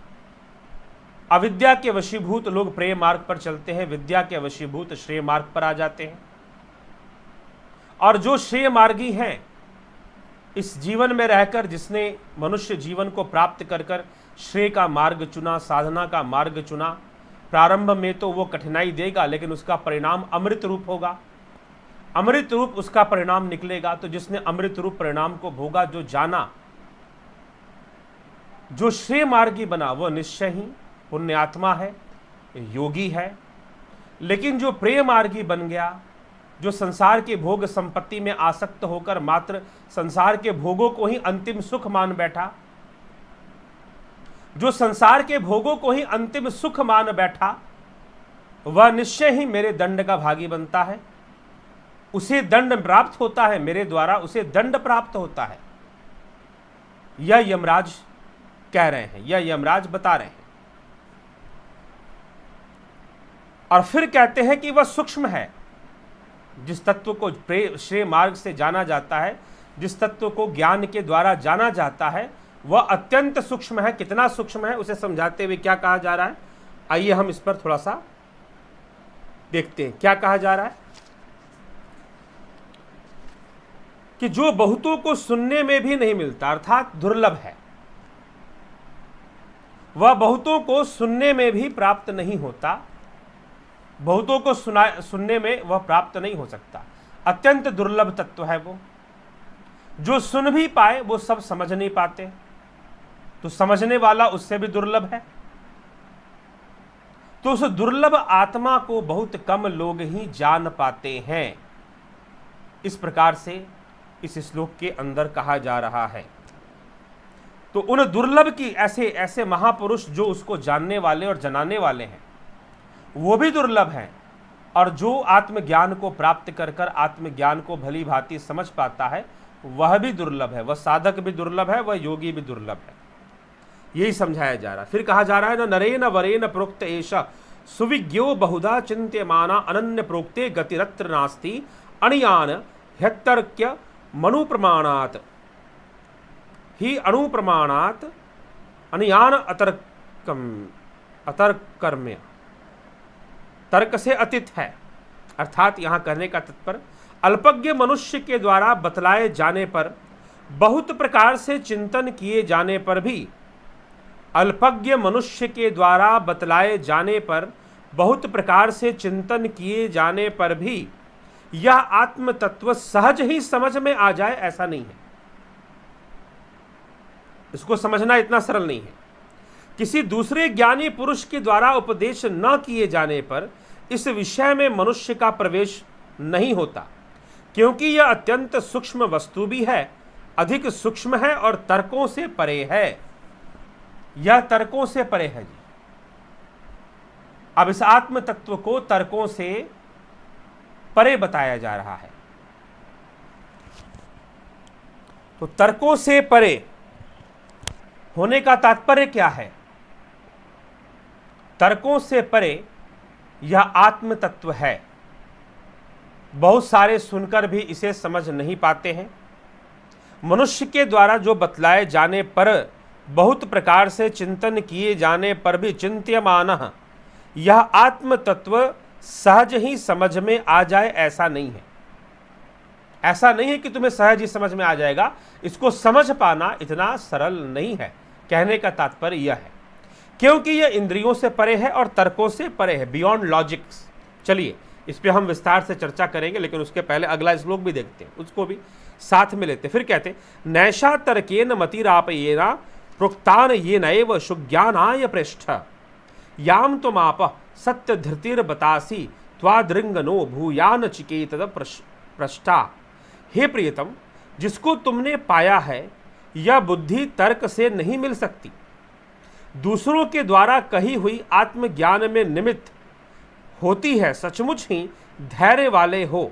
अविद्या के वशीभूत लोग प्रेय मार्ग पर चलते हैं, विद्या के वशीभूत श्रेय मार्ग पर आ जाते हैं। और जो श्रेय मार्गी हैं, इस जीवन में रहकर जिसने मनुष्य जीवन को प्राप्त कर कर श्रेय का मार्ग चुना, साधना का मार्ग चुना, प्रारंभ में तो वो कठिनाई देगा, लेकिन उसका परिणाम अमृत रूप होगा, अमृत रूप उसका परिणाम निकलेगा। तो जिसने अमृत रूप परिणाम को भोगा, जो जाना, जो श्रेय मार्गी बना, वह निश्चय ही पुण्यात्मा है, योगी है। लेकिन जो प्रेय मार्गी बन गया, जो संसार के भोग संपत्ति में आसक्त होकर मात्र संसार के भोगों को ही अंतिम सुख मान बैठा, जो संसार के भोगों को ही अंतिम सुख मान बैठा, वह निश्चय ही मेरे दंड का भागी बनता है। उसे दंड प्राप्त होता है, मेरे द्वारा उसे दंड प्राप्त होता है। यह यमराज कह रहे हैं, यह यमराज बता रहे हैं। और फिर कहते हैं कि वह सूक्ष्म है। जिस तत्व को श्रेय मार्ग से जाना जाता है, जिस तत्व को ज्ञान के द्वारा जाना जाता है, वह अत्यंत सूक्ष्म है। कितना सूक्ष्म है उसे समझाते हुए क्या कहा जा रहा है, आइए हम इस पर थोड़ा सा देखते हैं। क्या कहा जा रहा है कि जो बहुतों को सुनने में भी नहीं मिलता, अर्थात दुर्लभ है, वह बहुतों को सुनने में भी प्राप्त नहीं होता, बहुतों को सुनने में वह प्राप्त नहीं हो सकता। अत्यंत दुर्लभ तत्व है वो। जो सुन भी पाए वो सब समझ नहीं पाते, तो समझने वाला उससे भी दुर्लभ है। तो उस दुर्लभ आत्मा को बहुत कम लोग ही जान पाते हैं। इस प्रकार से इस श्लोक के अंदर कहा जा रहा है। तो उन दुर्लभ की ऐसे ऐसे महापुरुष जो उसको जानने वाले और जनाने वाले हैं, वो भी दुर्लभ हैं। और जो आत्मज्ञान को प्राप्त कर कर आत्मज्ञान को भली भांति समझ पाता है, वह भी दुर्लभ है। वह साधक भी दुर्लभ है, वह योगी भी दुर्लभ है। यही समझाया जा रहा है। फिर कहा जा रहा है, न नरेन वरेन प्रोक्त एषा सुविज्ञो बहुधा चिंत्यमाना अनन्य प्रोक्ते गतिरत्र नास्ति अणियान ह्यतर्क्य मनुप्रमाणात् ही अणुप्रमाणात् अनियान अतर्कर्म्य। तर्क से अतीत है, अर्थात यहां कहने का तात्पर्य अल्पज्ञ मनुष्य के द्वारा बतलाए जाने पर, बहुत प्रकार से चिंतन किए जाने पर भी, अल्पज्ञ मनुष्य के द्वारा बतलाए जाने पर, बहुत प्रकार से चिंतन किए जाने पर भी यह आत्म तत्व सहज ही समझ में आ जाए, ऐसा नहीं है। इसको समझना इतना सरल नहीं है। किसी दूसरे ज्ञानी पुरुष के द्वारा उपदेश न किए जाने पर इस विषय में मनुष्य का प्रवेश नहीं होता, क्योंकि यह अत्यंत सूक्ष्म वस्तु भी है, अधिक सूक्ष्म है और तर्कों से परे है। यह तर्कों से परे है जी। अब इस आत्म तत्व को तर्कों से परे बताया जा रहा है। तो तर्कों से परे होने का तात्पर्य क्या है? तर्कों से परे यह आत्म तत्व है। बहुत सारे सुनकर भी इसे समझ नहीं पाते हैं। मनुष्य के द्वारा जो बतलाए जाने पर, बहुत प्रकार से चिंतन किए जाने पर भी चिंत्यमानः यह आत्म तत्व सहज ही समझ में आ जाए, ऐसा नहीं है। ऐसा नहीं है कि तुम्हें सहज ही समझ में आ जाएगा। इसको समझ पाना इतना सरल नहीं है। कहने का तात्पर्य यह है, क्योंकि यह इंद्रियों से परे है और तर्कों से परे है, बियॉन्ड लॉजिक्स। चलिए इस पे हम विस्तार से चर्चा करेंगे, लेकिन उसके पहले अगला श्लोक भी देखते हैं, उसको भी साथ में लेते। फिर कहते हैं, नैषा तर्केन मतिरापयेना प्रोक्तान ये नैव सुज्ञानाय पृष्ठ याम तुमाप सत्य धृतिर बतासी त्वादृंगनो भूयान चिकेतद पृष्ठा। हे प्रियतम, जिसको तुमने पाया है यह बुद्धि तर्क से नहीं मिल सकती। दूसरों के द्वारा कही हुई आत्मज्ञान में निमित्त होती है। सचमुच ही धैर्य वाले हो।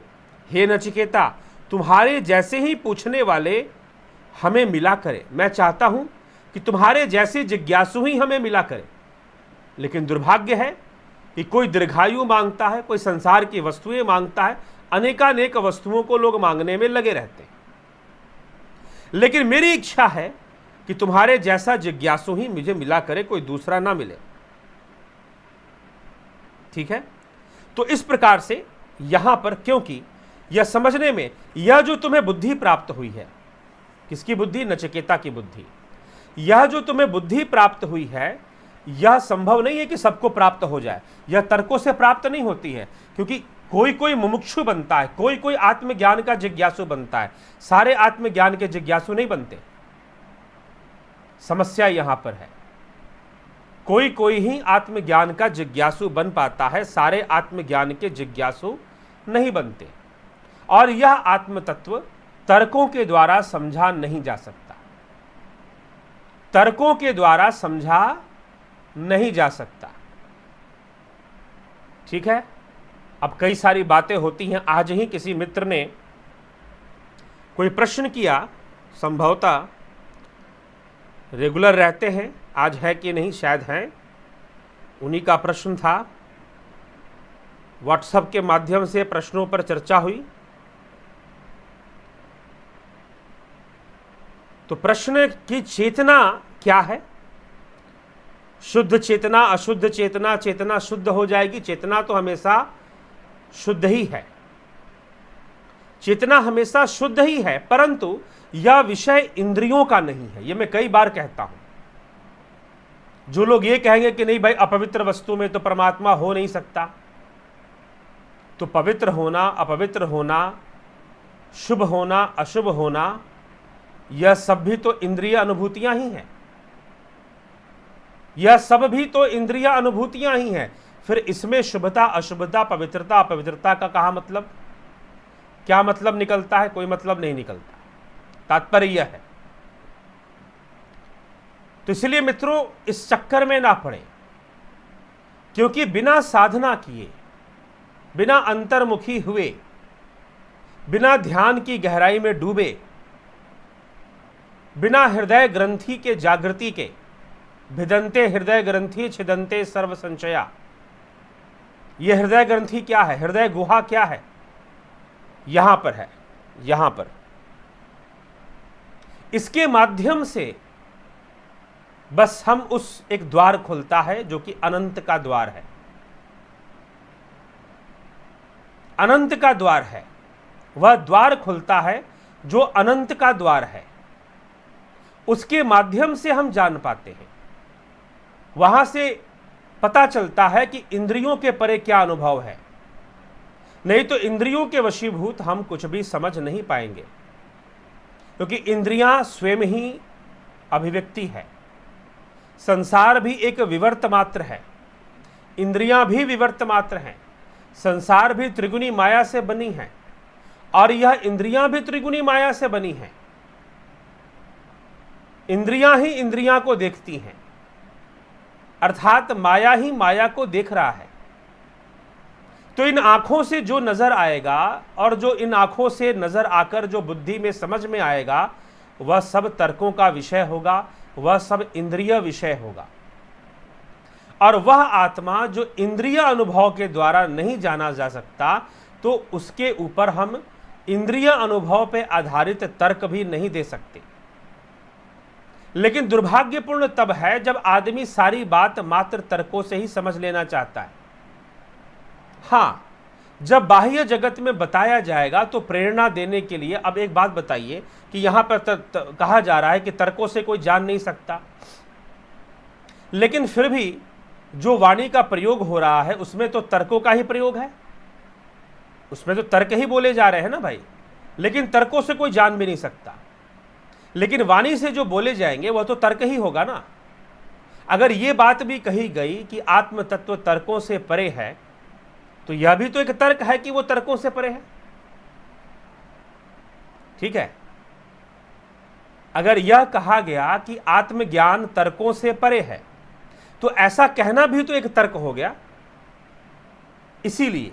हे नचिकेता, तुम्हारे जैसे ही पूछने वाले हमें मिला करें। मैं चाहता हूं कि तुम्हारे जैसे जिज्ञासु ही हमें मिला करें, लेकिन दुर्भाग्य है कि कोई दीर्घायु मांगता है, कोई संसार की वस्तुएं मांगता है, अनेकानेक वस्तुओं को लोग मांगने में लगे रहते हैं। लेकिन मेरी इच्छा है कि तुम्हारे जैसा जिज्ञासु ही मुझे मिला करे, कोई दूसरा ना मिले। ठीक है, तो इस प्रकार से यहां पर, क्योंकि यह समझने में, यह जो तुम्हें बुद्धि प्राप्त हुई है, किसकी बुद्धि? नचिकेता की बुद्धि। यह जो तुम्हें बुद्धि प्राप्त हुई है, यह संभव नहीं है कि सबको प्राप्त हो जाए। यह तर्कों से प्राप्त नहीं होती है, क्योंकि कोई कोई मुमुक्षु बनता है, कोई कोई आत्मज्ञान का जिज्ञासु बनता है, सारे आत्मज्ञान के जिज्ञासु नहीं बनते। समस्या यहां पर है, कोई कोई ही आत्मज्ञान का जिज्ञासु बन पाता है, सारे आत्मज्ञान के जिज्ञासु नहीं बनते। और यह आत्म तत्व तर्कों के द्वारा समझा नहीं जा सकता, तर्कों के द्वारा समझा नहीं जा सकता। ठीक है, अब कई सारी बातें होती हैं। आज ही किसी मित्र ने कोई प्रश्न किया, संभवतः रेगुलर रहते हैं, आज है कि नहीं शायद हैं, उन्हीं का प्रश्न था। व्हाट्सएप के माध्यम से प्रश्नों पर चर्चा हुई। तो प्रश्न की चेतना क्या है? शुद्ध चेतना, अशुद्ध चेतना, चेतना शुद्ध हो जाएगी? चेतना तो हमेशा शुद्ध ही है, चेतना हमेशा शुद्ध ही है, परंतु यह विषय इंद्रियों का नहीं है। यह मैं कई बार कहता हूं। जो लोग ये कहेंगे कि नहीं भाई, अपवित्र वस्तु में तो परमात्मा हो नहीं सकता, तो पवित्र होना, अपवित्र होना, शुभ होना, अशुभ होना, यह सब भी तो इंद्रिय अनुभूतियां ही हैं। यह सब भी तो इंद्रिय अनुभूतियां ही हैं। फिर इसमें शुभता, अशुभता, पवित्रता, अपवित्रता का कहा मतलब, क्या मतलब निकलता है? कोई मतलब नहीं निकलता। तात्पर्य यह है। तो इसलिए मित्रों, इस चक्कर में ना पड़े, क्योंकि बिना साधना किए, बिना अंतर्मुखी हुए, बिना ध्यान की गहराई में डूबे, बिना हृदय ग्रंथि के जागृति के, भिदंते हृदय ग्रंथि छिदंते सर्व संचया। यह हृदय ग्रंथि क्या है? हृदय गुहा क्या है? यहां पर है, यहां पर। इसके माध्यम से बस हम उस एक द्वार खुलता है जो कि अनंत का द्वार है, अनंत का द्वार है। वह द्वार खुलता है जो अनंत का द्वार है, उसके माध्यम से हम जान पाते हैं। वहां से पता चलता है कि इंद्रियों के परे क्या अनुभव है। नहीं तो इंद्रियों के वशीभूत हम कुछ भी समझ नहीं पाएंगे, क्योंकि इंद्रियां स्वयं ही अभिव्यक्ति है। संसार भी एक विवर्त मात्र है, इंद्रियां भी विवर्त मात्र हैं। संसार भी त्रिगुणी माया से बनी है और यह इंद्रियां भी त्रिगुणी माया से बनी हैं। इंद्रियां ही इंद्रियां को देखती हैं, अर्थात माया ही माया को देख रहा है। तो इन आंखों से जो नजर आएगा और जो इन आंखों से नजर आकर जो बुद्धि में समझ में आएगा, वह सब तर्कों का विषय होगा, वह सब इंद्रिय विषय होगा। और वह आत्मा जो इंद्रिय अनुभव के द्वारा नहीं जाना जा सकता, तो उसके ऊपर हम इंद्रिय अनुभव पर आधारित तर्क भी नहीं दे सकते। लेकिन दुर्भाग्यपूर्ण तब है जब आदमी सारी बात मात्र तर्कों से ही समझ लेना चाहता है। हाँ, जब बाह्य जगत में बताया जाएगा तो प्रेरणा देने के लिए। अब एक बात बताइए कि यहां पर कहा जा रहा है कि तर्कों से कोई जान नहीं सकता, लेकिन फिर भी जो वाणी का प्रयोग हो रहा है उसमें तो तर्कों का ही प्रयोग है, उसमें तो तर्क ही बोले जा रहे हैं ना भाई। लेकिन तर्कों से कोई जान भी नहीं सकता, लेकिन वाणी से जो बोले जाएंगे वह तो तर्क ही होगा ना। अगर ये बात भी कही गई कि आत्म तत्व तर्कों से परे है, तो यह भी तो एक तर्क है कि वो तर्कों से परे है। ठीक है, अगर यह कहा गया कि आत्मज्ञान तर्कों से परे है, तो ऐसा कहना भी तो एक तर्क हो गया। इसीलिए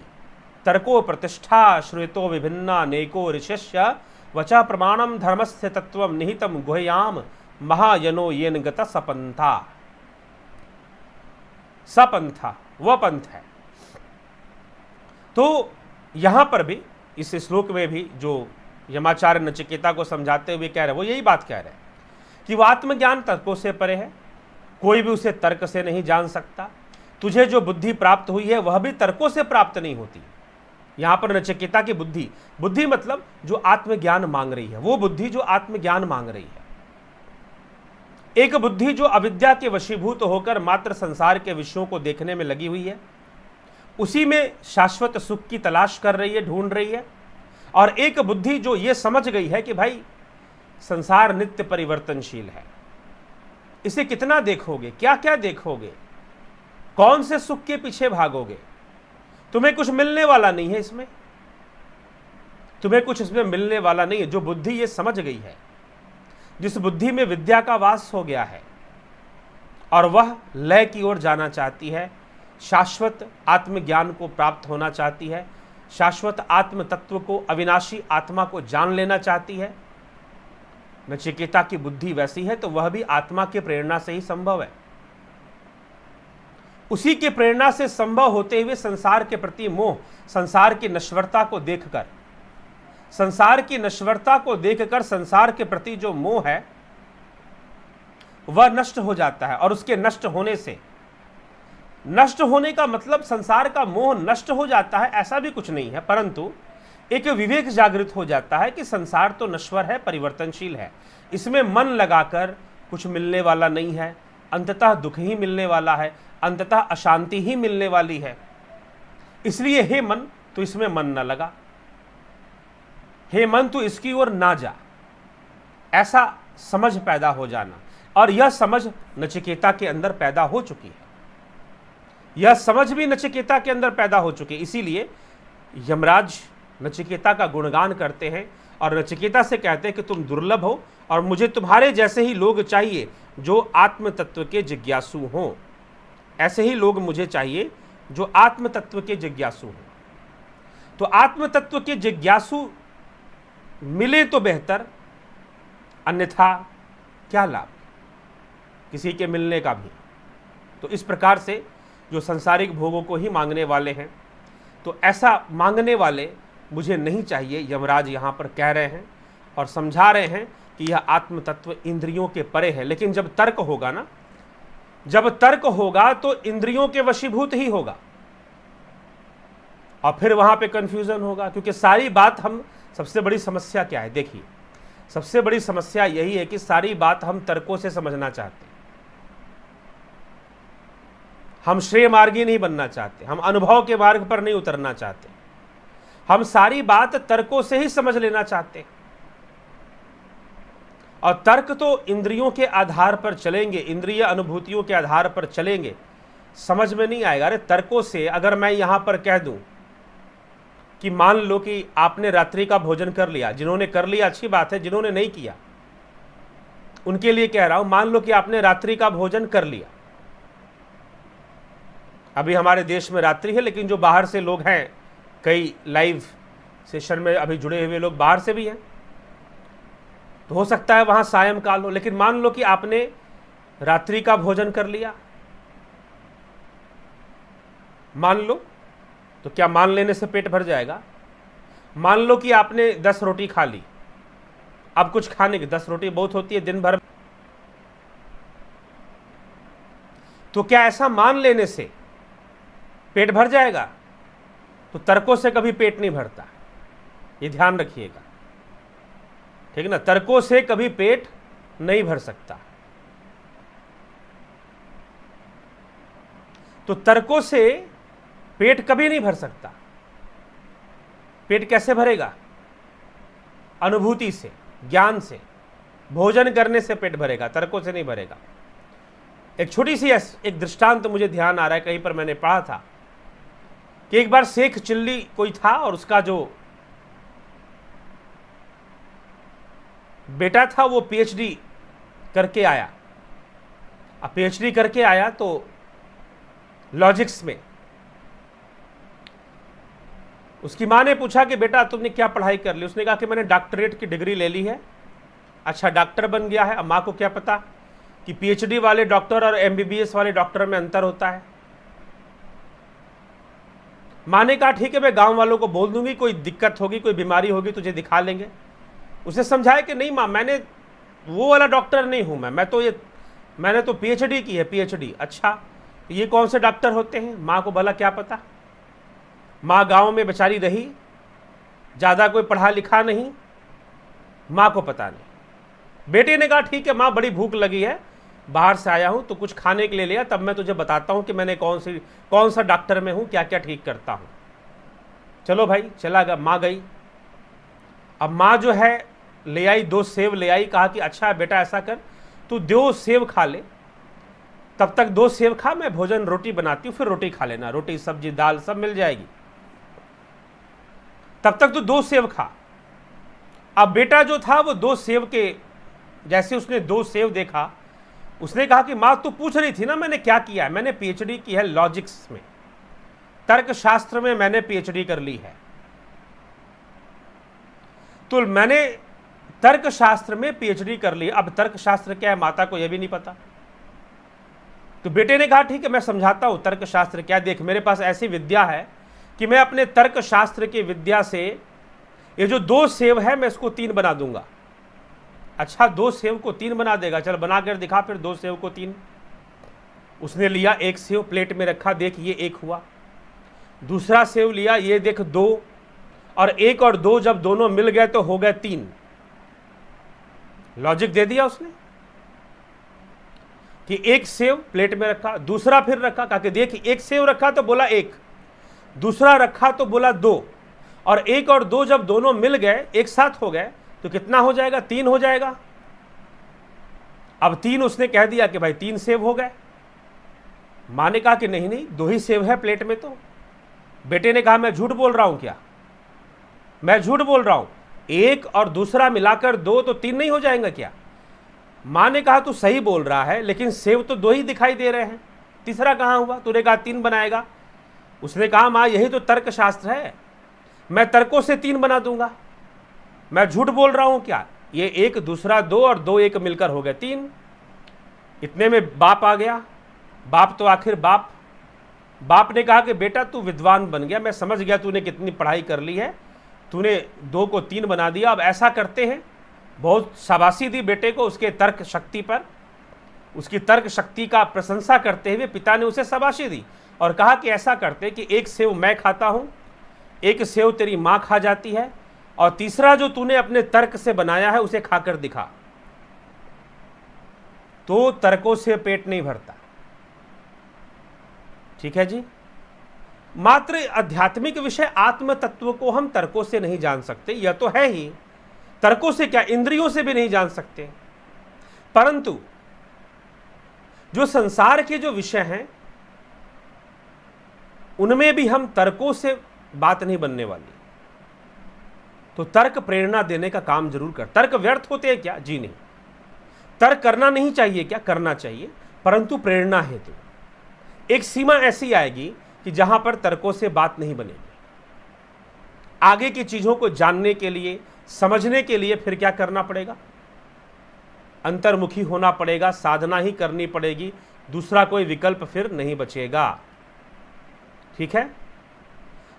तर्को प्रतिष्ठा श्रुतो विभिन्ना नेको ऋषस्य वचा प्रमाणम धर्मस्य तत्वम निहितम गुह्याम महायनो येन गत सपंथा। सपंथा वह पंथ है। तो यहां पर भी इस श्लोक में भी जो यमाचार्य नचिकेता को समझाते हुए कह रहे, वो यही बात कह रहे हैं कि वो आत्मज्ञान तर्कों से परे है, कोई भी उसे तर्क से नहीं जान सकता। तुझे जो बुद्धि प्राप्त हुई है वह भी तर्कों से प्राप्त नहीं होती। यहां पर नचिकेता की बुद्धि, बुद्धि मतलब जो आत्मज्ञान मांग रही है, वो बुद्धि जो आत्मज्ञान मांग रही है। एक बुद्धि जो अविद्या के वशीभूत होकर मात्र संसार के विषयों को देखने में लगी हुई है, उसी में शाश्वत सुख की तलाश कर रही है, ढूंढ रही है। और एक बुद्धि जो ये समझ गई है कि भाई संसार नित्य परिवर्तनशील है, इसे कितना देखोगे, क्या क्या देखोगे, कौन से सुख के पीछे भागोगे, तुम्हें कुछ मिलने वाला नहीं है इसमें, तुम्हें कुछ इसमें मिलने वाला नहीं है। जो बुद्धि ये समझ गई है, जिस बुद्धि में विद्या का वास हो गया है और वह लय की ओर जाना चाहती है, शाश्वत आत्मज्ञान को प्राप्त होना चाहती है, शाश्वत आत्म तत्व को, अविनाशी आत्मा को जान लेना चाहती है, नचिकेता की बुद्धि वैसी है, तो वह भी आत्मा के प्रेरणा से ही संभव है। उसी के प्रेरणा से संभव होते हुए संसार के प्रति मोह, संसार की नश्वरता को देखकर, संसार की नश्वरता को देखकर संसार के प्रति जो मोह है वह नष्ट हो जाता है। और उसके नष्ट होने से, नष्ट होने का मतलब संसार का मोह नष्ट हो जाता है ऐसा भी कुछ नहीं है, परंतु एक विवेक जागृत हो जाता है कि संसार तो नश्वर है, परिवर्तनशील है, इसमें मन लगाकर कुछ मिलने वाला नहीं है, अंततः दुख ही मिलने वाला है, अंततः अशांति ही मिलने वाली है। इसलिए हे मन, तो इसमें मन न लगा, हे मन तू इसकी ओर ना जा, ऐसा समझ पैदा हो जाना। और यह समझ नचिकेता के अंदर पैदा हो चुकी है, यह समझ भी नचिकेता के अंदर पैदा हो चुकी है। इसीलिए यमराज नचिकेता का गुणगान करते हैं और नचिकेता से कहते हैं कि तुम दुर्लभ हो और मुझे तुम्हारे जैसे ही लोग चाहिए जो आत्म तत्व के जिज्ञासु हों। ऐसे ही लोग मुझे चाहिए जो आत्म तत्व के जिज्ञासु हों। तो आत्म तत्व के जिज्ञासु मिले तो बेहतर, अन्यथा क्या लाभ किसी के मिलने का भी। तो इस प्रकार से जो सांसारिक भोगों को ही मांगने वाले हैं, तो ऐसा मांगने वाले मुझे नहीं चाहिए, यमराज यहाँ पर कह रहे हैं और समझा रहे हैं कि यह आत्म तत्व इंद्रियों के परे है। लेकिन जब तर्क होगा ना, जब तर्क होगा तो इंद्रियों के वशीभूत ही होगा और फिर वहां पे कंफ्यूजन होगा। क्योंकि सारी बात हम, सबसे बड़ी समस्या क्या है, देखिए सबसे बड़ी समस्या यही है कि सारी बात हम तर्कों से समझना चाहते हैं। हम श्रेय मार्गी नहीं बनना चाहते, हम अनुभव के मार्ग पर नहीं उतरना चाहते, हम सारी बात तर्कों से ही समझ लेना चाहते हैं। और तर्क तो इंद्रियों के आधार पर चलेंगे, इंद्रिय अनुभूतियों के आधार पर चलेंगे, समझ में नहीं आएगा। अरे तर्कों से अगर मैं यहां पर कह दूं कि मान लो कि आपने रात्रि का भोजन कर लिया, जिन्होंने कर लिया अच्छी बात है, जिन्होंने नहीं किया उनके लिए कह रहा हूं, मान लो कि आपने रात्रि का भोजन कर लिया। अभी हमारे देश में रात्रि है, लेकिन जो बाहर से लोग हैं, कई लाइव सेशन में अभी जुड़े हुए लोग बाहर से भी हैं, तो हो सकता है वहां सायंकाल हो। लेकिन मान लो कि आपने रात्रि का भोजन कर लिया, मान लो, तो क्या मान लेने से पेट भर जाएगा? मान लो कि आपने 10 रोटी खा ली, अब कुछ खाने की, 10 रोटी बहुत होती है दिन भर, तो क्या ऐसा मान लेने से पेट भर जाएगा? तो तर्कों से कभी पेट नहीं भरता, ये ध्यान रखिएगा, ठीक है ना। तर्कों से कभी पेट नहीं भर सकता। तो तर्कों से पेट कभी नहीं भर सकता। पेट कैसे भरेगा? अनुभूति से, ज्ञान से, भोजन करने से पेट भरेगा, तर्कों से नहीं भरेगा। एक छोटी सी एक दृष्टांत मुझे ध्यान आ रहा है, कहीं पर मैंने पढ़ा था कि एक बार शेख चिल्ली कोई था और उसका जो बेटा था वो पीएचडी करके आया। अब पीएचडी करके आया तो लॉजिक्स में उसकी माँ ने पूछा कि बेटा तुमने क्या पढ़ाई कर ली? उसने कहा कि मैंने डॉक्टरेट की डिग्री ले ली है। अच्छा, डॉक्टर बन गया है। अब माँ को क्या पता कि पीएचडी वाले डॉक्टर और एमबीबीएस वाले डॉक्टर में अंतर होता है। माँ ने कहा ठीक है, मैं गांव वालों को बोल दूंगी, कोई दिक्कत होगी, कोई बीमारी होगी तुझे दिखा लेंगे। उसे समझाया कि नहीं माँ, मैंने वो वाला डॉक्टर नहीं हूं, मैंने तो पीएचडी की है, पीएचडी। अच्छा, ये कौन से डॉक्टर होते हैं? माँ को भला क्या पता। माँ गांव में बेचारी रही, ज़्यादा कोई पढ़ा लिखा नहीं, माँ को पता नहीं। बेटे ने कहा ठीक है माँ, बड़ी भूख लगी है, बाहर से आया हूँ तो कुछ खाने के लिए लिया, तब मैं तुझे बताता हूँ कि मैंने कौन सा डॉक्टर में हूँ, क्या क्या ठीक करता हूँ। चलो भाई, चला गया, माँ गई। अब माँ जो है ले आई, 2 सेव ले आई। कहा कि अच्छा बेटा ऐसा कर, तू 2 सेव खा ले, तब तक 2 सेव खा, मैं भोजन रोटी बनाती हूँ, फिर रोटी खा लेना, रोटी सब्जी दाल सब मिल जाएगी, तब तक तू 2 सेव खा। अब बेटा जो था वो 2 सेव के, जैसे उसने 2 सेव देखा, उसने कहा कि माँ तू पूछ रही थी ना मैंने क्या किया है? मैंने पीएचडी की है लॉजिक्स में, तर्कशास्त्र में मैंने पीएचडी कर ली है। तो मैंने तर्कशास्त्र में पीएचडी कर ली। अब तर्कशास्त्र क्या है माता को यह भी नहीं पता। तो बेटे ने कहा ठीक है मैं समझाता हूं तर्कशास्त्र क्या। देख, मेरे पास ऐसी विद्या है कि मैं अपने तर्कशास्त्र की विद्या से ये जो 2 सेव है मैं इसको 3 बना दूंगा। अच्छा, 2 सेव को 3 बना देगा? चल बना कर दिखा फिर 2 सेव को 3। उसने लिया 1 सेव, प्लेट में रखा, देख ये 1 हुआ। दूसरा सेव लिया, ये देख 2, और 1 और 2 जब दोनों मिल गए तो हो गए 3। लॉजिक दे दिया उसने कि 1 सेव प्लेट में रखा, दूसरा फिर रखा, कहा कि देख 1 सेव रखा तो बोला 1, दूसरा रखा तो बोला 2, और 1 और 2 जब दोनों मिल गए एक साथ हो गए तो कितना हो जाएगा? 3 हो जाएगा। अब 3 उसने कह दिया कि भाई 3 सेव हो गए। मां ने कहा कि नहीं नहीं, 2 ही सेव है प्लेट में। तो बेटे ने कहा मैं झूठ बोल रहा हूं क्या? मैं झूठ बोल रहा हूं, 1 और दूसरा मिलाकर 2 तो 3 नहीं हो जाएगा क्या? मां ने कहा तू सही बोल रहा है, लेकिन सेव तो 2 ही दिखाई दे रहे हैं, तीसरा कहां हुआ? तूने कहा 3 बनाएगा। उसने कहा मां यही तो तर्कशास्त्र है, मैं तर्कों से 3 बना दूंगा, मैं झूठ बोल रहा हूं क्या? ये 1 दूसरा 2 और 2 1 मिलकर हो गए 3। इतने में बाप आ गया। बाप तो आखिर बाप ने कहा कि बेटा तू विद्वान बन गया, मैं समझ गया तूने कितनी पढ़ाई कर ली है, तूने 2 को 3 बना दिया। अब ऐसा करते हैं, बहुत शाबाशी दी बेटे को उसके तर्क शक्ति पर। उसकी तर्क शक्ति का प्रशंसा करते हुए पिता ने उसे शाबाशी दी और कहा कि ऐसा करते कि 1 सेव मैं खाता हूं, 1 सेव तेरी मां खा जाती है, और तीसरा जो तूने अपने तर्क से बनाया है उसे खाकर दिखा। तो तर्कों से पेट नहीं भरता। ठीक है जी। मात्र आध्यात्मिक विषय आत्म तत्व को हम तर्कों से नहीं जान सकते, यह तो है ही। तर्कों से क्या, इंद्रियों से भी नहीं जान सकते। परंतु जो संसार के जो विषय हैं उनमें भी हम तर्कों से बात नहीं बनने वाली। तो तर्क प्रेरणा देने का काम जरूर कर। तर्क व्यर्थ होते हैं क्या? जी नहीं। तर्क करना नहीं चाहिए क्या? करना चाहिए, परंतु प्रेरणा हेतु। एक सीमा ऐसी आएगी कि जहां पर तर्कों से बात नहीं बनेगी। आगे की चीजों को जानने के लिए, समझने के लिए फिर क्या करना पड़ेगा? अंतर्मुखी होना पड़ेगा, साधना ही करनी पड़ेगी, दूसरा कोई विकल्प फिर नहीं बचेगा। ठीक है।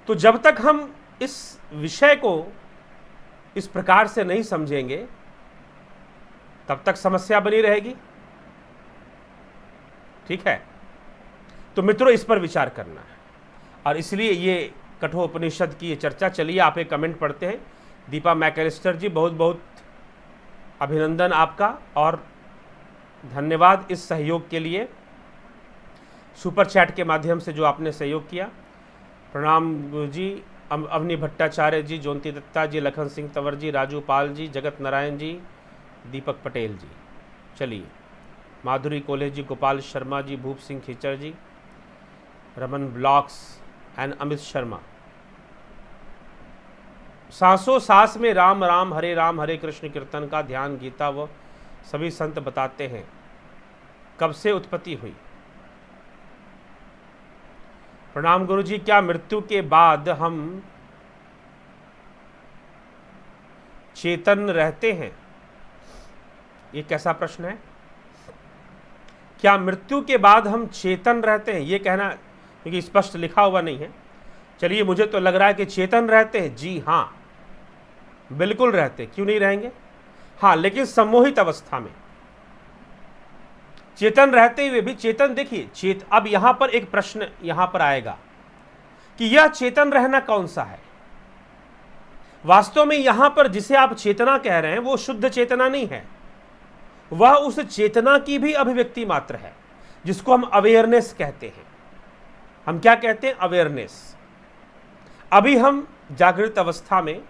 तो जब तक हम इस विषय को इस प्रकार से नहीं समझेंगे तब तक समस्या बनी रहेगी। ठीक है। तो मित्रों, इस पर विचार करना है, और इसलिए ये कठोपनिषद की ये चर्चा। चलिए आप एक कमेंट पढ़ते हैं। दीपा मैकेलिस्टर जी, बहुत बहुत अभिनंदन आपका और धन्यवाद इस सहयोग के लिए, सुपर चैट के माध्यम से जो आपने सहयोग किया। प्रणाम गुरु जी। अवनी भट्टाचार्य जी, ज्योति दत्ता जी, लखन सिंह तंवर जी, राजू पाल जी, जगत नारायण जी, दीपक पटेल जी। चलिए माधुरी कोले जी, गोपाल शर्मा जी, भूप सिंह खिचर जी, रमन ब्लॉक्स एंड अमित शर्मा। सांसों सांस में राम राम हरे कृष्ण कीर्तन का ध्यान गीता व सभी संत बताते हैं। कब से उत्पत्ति हुई? प्रणाम गुरु जी, क्या मृत्यु के बाद हम चेतन रहते हैं? ये कैसा प्रश्न है? क्या मृत्यु के बाद हम चेतन रहते हैं? ये कहना, क्योंकि स्पष्ट लिखा हुआ नहीं है। चलिए, मुझे तो लग रहा है कि चेतन रहते हैं। जी हाँ, बिल्कुल रहते, क्यों नहीं रहेंगे? हाँ, लेकिन सम्मोहित अवस्था में। चेतन रहते हुए भी चेतन, देखिए अब यहां पर एक प्रश्न यहां पर आएगा कि यह चेतन रहना कौन सा है? वास्तव में यहां पर जिसे आप चेतना कह रहे हैं वो शुद्ध चेतना नहीं है, वह उस चेतना की भी अभिव्यक्ति मात्र है, जिसको हम अवेयरनेस कहते हैं। हम क्या कहते हैं? अवेयरनेस। अभी हम जागृत अवस्था में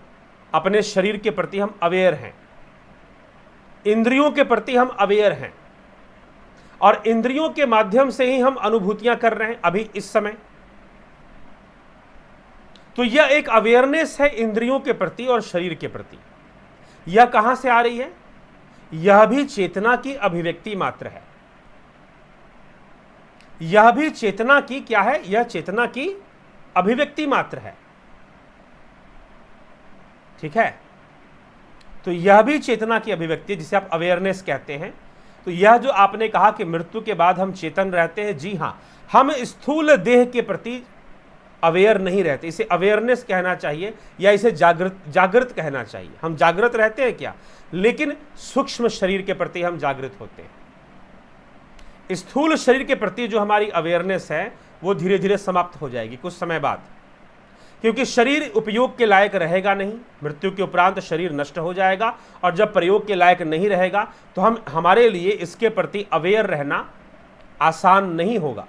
अपने शरीर के प्रति हम अवेयर हैं, इंद्रियों के प्रति हम अवेयर हैं, और इंद्रियों के माध्यम से ही हम अनुभूतियां कर रहे हैं अभी इस समय। तो यह एक अवेयरनेस है इंद्रियों के प्रति और शरीर के प्रति। यह कहां से आ रही है? यह भी चेतना की अभिव्यक्ति मात्र है। यह भी चेतना की क्या है? यह चेतना की अभिव्यक्ति मात्र है। ठीक है, तो यह भी चेतना की अभिव्यक्ति, जिसे आप अवेयरनेस कहते हैं। तो यह जो आपने कहा कि मृत्यु के बाद हम चेतन रहते हैं, जी हां, हम स्थूल देह के प्रति अवेयर नहीं रहते। इसे अवेयरनेस कहना चाहिए या इसे जागृत कहना चाहिए। हम जागृत रहते हैं क्या, लेकिन सूक्ष्म शरीर के प्रति हम जागृत होते हैं। स्थूल शरीर के प्रति जो हमारी अवेयरनेस है वो धीरे धीरे समाप्त हो जाएगी कुछ समय बाद, क्योंकि शरीर उपयोग के लायक रहेगा नहीं। मृत्यु के उपरांत शरीर नष्ट हो जाएगा, और जब प्रयोग के लायक नहीं रहेगा तो हमारे लिए इसके प्रति अवेयर रहना आसान नहीं होगा।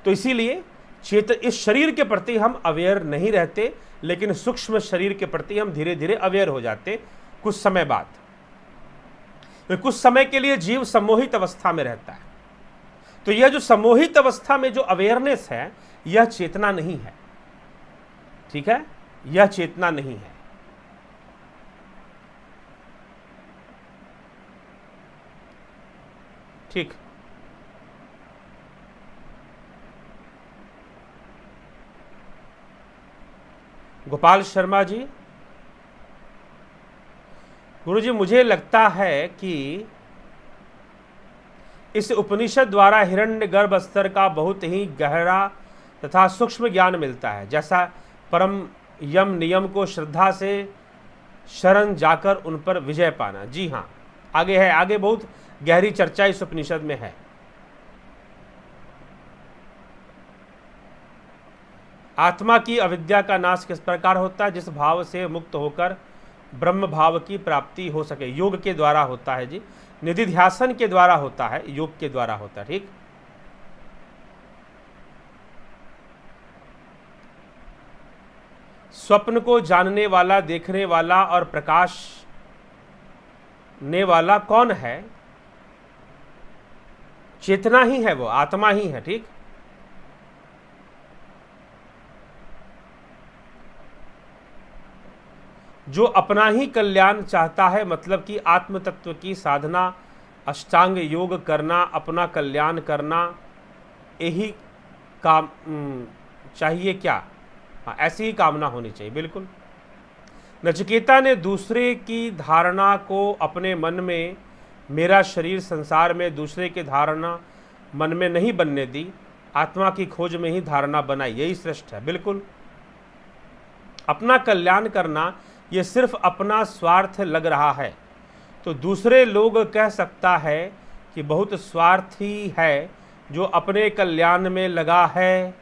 तो इसीलिए इस शरीर के प्रति हम अवेयर नहीं रहते, लेकिन सूक्ष्म शरीर के प्रति हम धीरे धीरे अवेयर हो जाते कुछ समय बाद। तो कुछ समय के लिए जीव सम्मोहित अवस्था में रहता है। तो यह जो सम्मोहित अवस्था में जो अवेयरनेस है, यह चेतना नहीं है। ठीक है, यह चेतना नहीं है। ठीक, गोपाल शर्मा जी, गुरुजी मुझे लगता है कि इस उपनिषद द्वारा हिरण्यगर्भ स्तर का बहुत ही गहरा तथा सूक्ष्म ज्ञान मिलता है, जैसा परम यम नियम को श्रद्धा से शरण जाकर उन पर विजय पाना। जी हाँ, आगे है, आगे बहुत गहरी चर्चा इस उपनिषद में है। आत्मा की अविद्या का नाश किस प्रकार होता है? जिस भाव से मुक्त होकर ब्रह्म भाव की प्राप्ति हो सके। योग के द्वारा होता है जी, निधिध्यासन के द्वारा होता है, योग के द्वारा होता है। ठीक, स्वप्न को जानने वाला, देखने वाला और प्रकाशने वाला कौन है? चेतना ही है, वो आत्मा ही है। ठीक, जो अपना ही कल्याण चाहता है, मतलब कि आत्म तत्व की साधना, अष्टांग योग करना, अपना कल्याण करना, यही काम चाहिए क्या? हाँ, ऐसी ही कामना होनी चाहिए, बिल्कुल। नचिकेता ने दूसरे की धारणा को अपने मन में, मेरा शरीर संसार में, दूसरे की धारणा मन में नहीं बनने दी, आत्मा की खोज में ही धारणा बनाई, यही श्रेष्ठ है। बिल्कुल, अपना कल्याण करना ये सिर्फ अपना स्वार्थ लग रहा है तो दूसरे लोग कह सकता है कि बहुत स्वार्थी है जो अपने कल्याण में लगा है।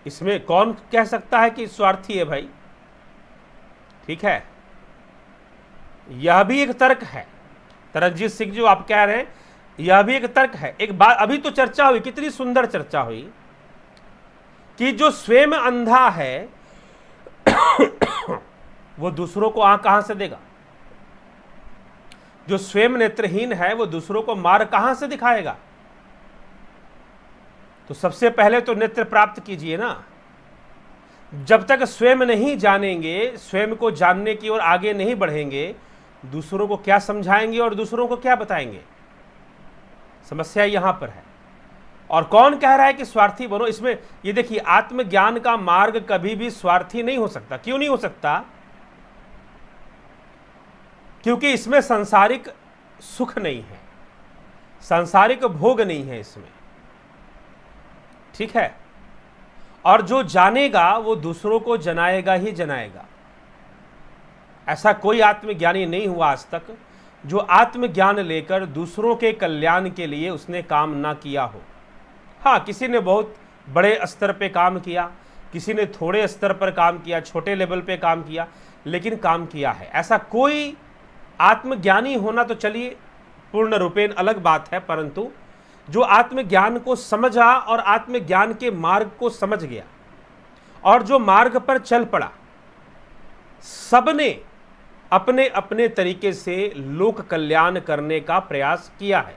इसमें कौन कह सकता है कि स्वार्थी है भाई? ठीक है, यह भी एक तर्क है। तरनजीत सिंह जो आप कह रहे हैं, यह भी एक तर्क है। एक बात अभी तो चर्चा हुई, कितनी सुंदर चर्चा हुई कि जो स्वयं अंधा है वो दूसरों को आंख कहां से देगा? जो स्वयं नेत्रहीन है वो दूसरों को मार्ग कहां से दिखाएगा? तो सबसे पहले तो नेत्र प्राप्त कीजिए ना। जब तक स्वयं नहीं जानेंगे, स्वयं को जानने की ओर आगे नहीं बढ़ेंगे, दूसरों को क्या समझाएंगे और दूसरों को क्या बताएंगे? समस्या यहां पर है। और कौन कह रहा है कि स्वार्थी बनो? इसमें ये देखिए, आत्मज्ञान का मार्ग कभी भी स्वार्थी नहीं हो सकता। क्यों नहीं हो सकता? क्योंकि इसमें सांसारिक सुख नहीं है, सांसारिक भोग नहीं है इसमें, ठीक है। और जो जानेगा वो दूसरों को जनाएगा ही जनाएगा। ऐसा कोई आत्मज्ञानी नहीं हुआ आज तक जो आत्मज्ञान लेकर दूसरों के कल्याण के लिए उसने काम ना किया हो। हाँ, किसी ने बहुत बड़े स्तर पे काम किया, किसी ने थोड़े स्तर पर काम किया, छोटे लेवल पे काम किया, लेकिन काम किया है। ऐसा कोई आत्मज्ञानी होना तो चलिए पूर्ण रूपेण अलग बात है, परंतु जो आत्मज्ञान को समझा और आत्मज्ञान के मार्ग को समझ गया और जो मार्ग पर चल पड़ा, सबने अपने अपने तरीके से लोक कल्याण करने का प्रयास किया है,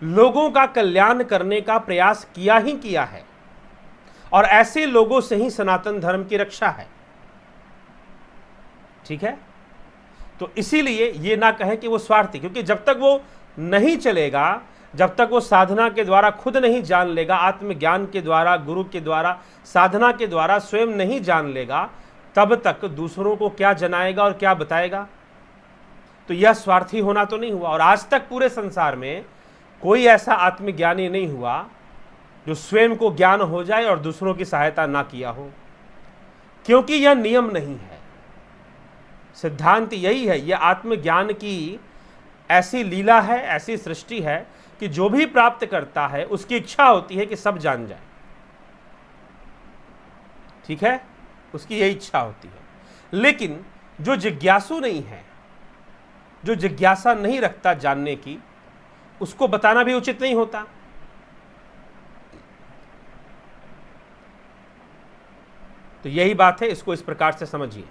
लोगों का कल्याण करने का प्रयास किया ही किया है। और ऐसे लोगों से ही सनातन धर्म की रक्षा है, ठीक है। तो इसीलिए ये ना कहें कि वो स्वार्थी, क्योंकि जब तक वो नहीं चलेगा, जब तक वो साधना के द्वारा खुद नहीं जान लेगा, आत्मज्ञान के द्वारा, गुरु के द्वारा, साधना के द्वारा स्वयं नहीं जान लेगा, तब तक दूसरों को क्या जनाएगा और क्या बताएगा? तो यह स्वार्थी होना तो नहीं हुआ। और आज तक पूरे संसार में कोई ऐसा आत्मज्ञानी नहीं हुआ जो स्वयं को ज्ञान हो जाए और दूसरों की सहायता ना किया हो, क्योंकि यह नियम नहीं है। सिद्धांत यही है, यह आत्मज्ञान की ऐसी लीला है, ऐसी सृष्टि है कि जो भी प्राप्त करता है उसकी इच्छा होती है कि सब जान जाए, ठीक है, उसकी यही इच्छा होती है। लेकिन जो जिज्ञासु नहीं है, जो जिज्ञासा नहीं रखता जानने की, उसको बताना भी उचित नहीं होता। तो यही बात है, इसको इस प्रकार से समझिए।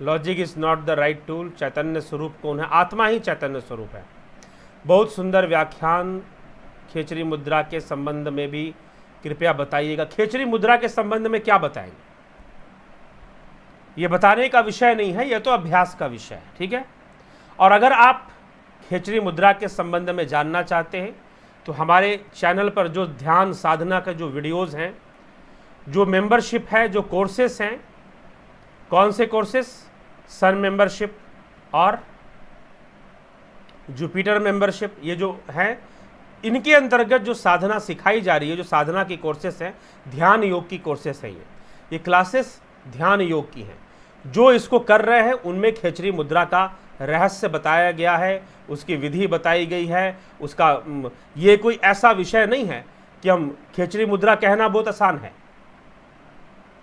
Logic is not the right tool. Chaitanya Swaroop कौन है? आत्मा ही चैतन्य स्वरूप है। बहुत सुंदर व्याख्यान खेचरी मुद्रा के संबंध में भी कृपया बताइएगा। खेचरी मुद्रा के संबंध में क्या बताएंगे? ये बताने का विषय नहीं है, यह तो अभ्यास का विषय है, ठीक है। और अगर आप खेचरी मुद्रा के संबंध में जानना चाहते हैं तो हमारे चैनल पर जो ध्यान साधना का जो वीडियोस हैं, जो मेंबरशिप है, जो कोर्सेस हैं, कौन से कोर्सेस? सन मेंबरशिप और जुपिटर मेंबरशिप, ये जो हैं, इनके अंतर्गत जो साधना सिखाई जा रही है, जो साधना की कोर्सेस हैं, ध्यान योग की कोर्सेस हैं, ये क्लासेस ध्यान योग की हैं। जो इसको कर रहे हैं उनमें खेचरी मुद्रा का रहस्य बताया गया है, उसकी विधि बताई गई है, उसका ये कोई ऐसा विषय नहीं है कि हम खेचरी मुद्रा कहना बहुत आसान है,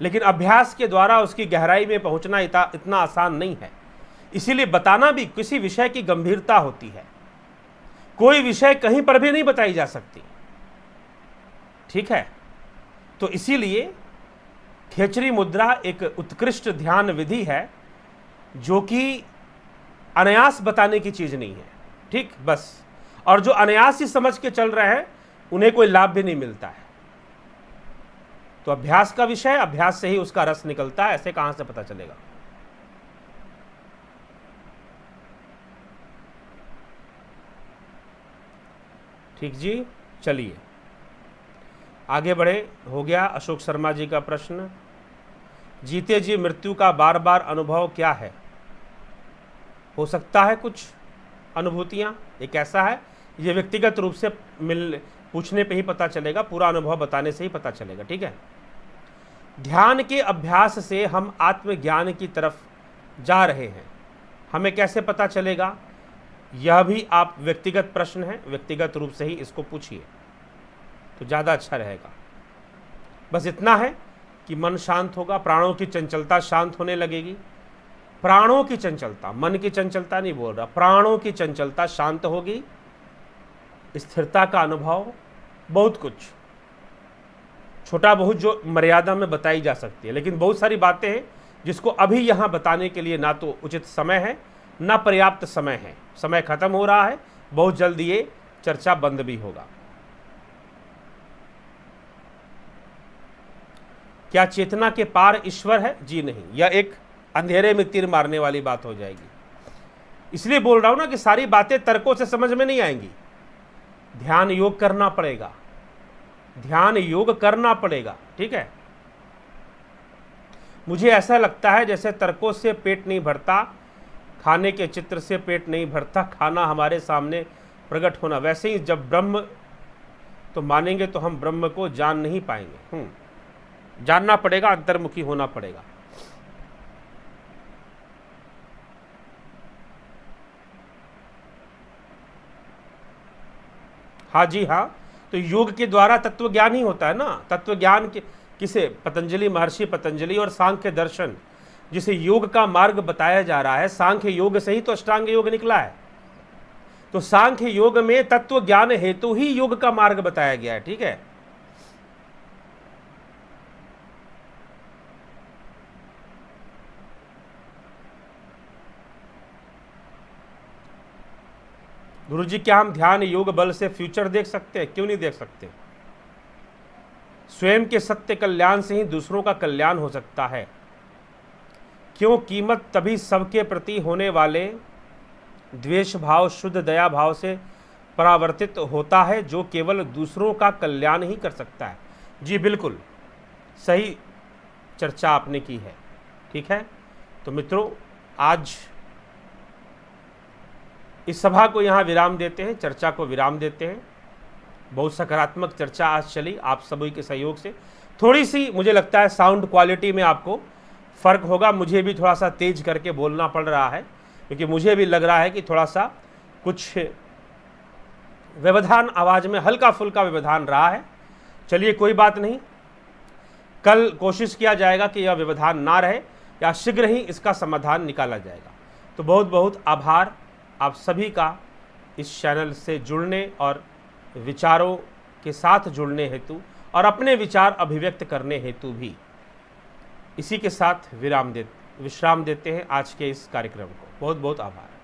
लेकिन अभ्यास के द्वारा उसकी गहराई में पहुंचना इतना आसान नहीं है। इसीलिए बताना भी किसी विषय की गंभीरता होती है। कोई विषय कहीं पर भी नहीं बताई जा सकती, ठीक है। तो इसीलिए खेचरी मुद्रा एक उत्कृष्ट ध्यान विधि है जो कि अनायास बताने की चीज नहीं है, ठीक, बस। और जो अनायास ही समझ के चल रहे हैं उन्हें कोई लाभ भी नहीं मिलता है। तो अभ्यास का विषय, अभ्यास से ही उसका रस निकलता है, ऐसे कहां से पता चलेगा? ठीक जी, चलिए आगे बढ़े। हो गया अशोक शर्मा जी का प्रश्न। जीते जी मृत्यु का बार बार अनुभव क्या है? हो सकता है कुछ अनुभूतियां, एक ऐसा है, ये व्यक्तिगत रूप से पूछने पे ही पता चलेगा, पूरा अनुभव बताने से ही पता चलेगा, ठीक है। ध्यान के अभ्यास से हम आत्मज्ञान की तरफ जा रहे हैं, हमें कैसे पता चलेगा? यह भी आप व्यक्तिगत प्रश्न है, व्यक्तिगत रूप से ही इसको पूछिए तो ज़्यादा अच्छा रहेगा। बस इतना है कि मन शांत होगा, प्राणों की चंचलता शांत होने लगेगी। प्राणों की चंचलता, मन की चंचलता नहीं बोल रहा, प्राणों की चंचलता शांत होगी, स्थिरता का अनुभव, बहुत कुछ। छोटा बहुत जो मर्यादा में बताई जा सकती है, लेकिन बहुत सारी बातें हैं जिसको अभी यहाँ बताने के लिए ना तो उचित समय है ना पर्याप्त समय है। समय खत्म हो रहा है, बहुत जल्द ये चर्चा बंद भी होगा। क्या चेतना के पार ईश्वर है? जी नहीं, यह एक अंधेरे में तीर मारने वाली बात हो जाएगी। इसलिए बोल रहा हूं ना कि सारी बातें तर्कों से समझ में नहीं आएंगी। ध्यान योग करना पड़ेगा, ध्यान योग करना पड़ेगा, ठीक है। मुझे ऐसा लगता है जैसे तर्कों से पेट नहीं भरता, खाने के चित्र से पेट नहीं भरता, खाना हमारे सामने प्रकट होना, वैसे ही जब ब्रह्म तो मानेंगे तो हम ब्रह्म को जान नहीं पाएंगे। जानना पड़ेगा, अंतर्मुखी होना पड़ेगा। हाँ जी हाँ, तो योग के द्वारा तत्व ज्ञान ही होता है ना। तत्व ज्ञान के किसे? पतंजलि, महर्षि पतंजलि और सांख्य दर्शन, जिसे योग का मार्ग बताया जा रहा है। सांख्य योग से ही तो अष्टांग योग निकला है। तो सांख्य योग में तत्व ज्ञान हेतु ही योग का मार्ग बताया गया है, ठीक है। गुरुजी, क्या हम ध्यान योग बल से फ्यूचर देख सकते हैं? क्यों नहीं देख सकते? स्वयं के सत्य कल्याण से ही दूसरों का कल्याण हो सकता है। क्यों? कीमत तभी सबके प्रति होने वाले द्वेष भाव, शुद्ध दया भाव से परावर्तित होता है, जो केवल दूसरों का कल्याण ही कर सकता है। जी बिल्कुल सही चर्चा आपने की है, ठीक है। तो मित्रों, आज इस सभा को यहाँ विराम देते हैं, चर्चा को विराम देते हैं। बहुत सकारात्मक चर्चा आज चली आप सभी के सहयोग से। थोड़ी सी मुझे लगता है साउंड क्वालिटी में आपको फ़र्क होगा, मुझे भी थोड़ा सा तेज करके बोलना पड़ रहा है, क्योंकि मुझे भी लग रहा है कि थोड़ा सा कुछ व्यवधान, आवाज़ में हल्का फुल्का व्यवधान रहा है। चलिए कोई बात नहीं, कल कोशिश किया जाएगा कि यह व्यवधान ना रहे, या शीघ्र ही इसका समाधान निकाला जाएगा। तो बहुत बहुत आभार आप सभी का इस चैनल से जुड़ने और विचारों के साथ जुड़ने हेतु और अपने विचार अभिव्यक्त करने हेतु भी। इसी के साथ विश्राम देते हैं आज के इस कार्यक्रम को। बहुत बहुत आभार।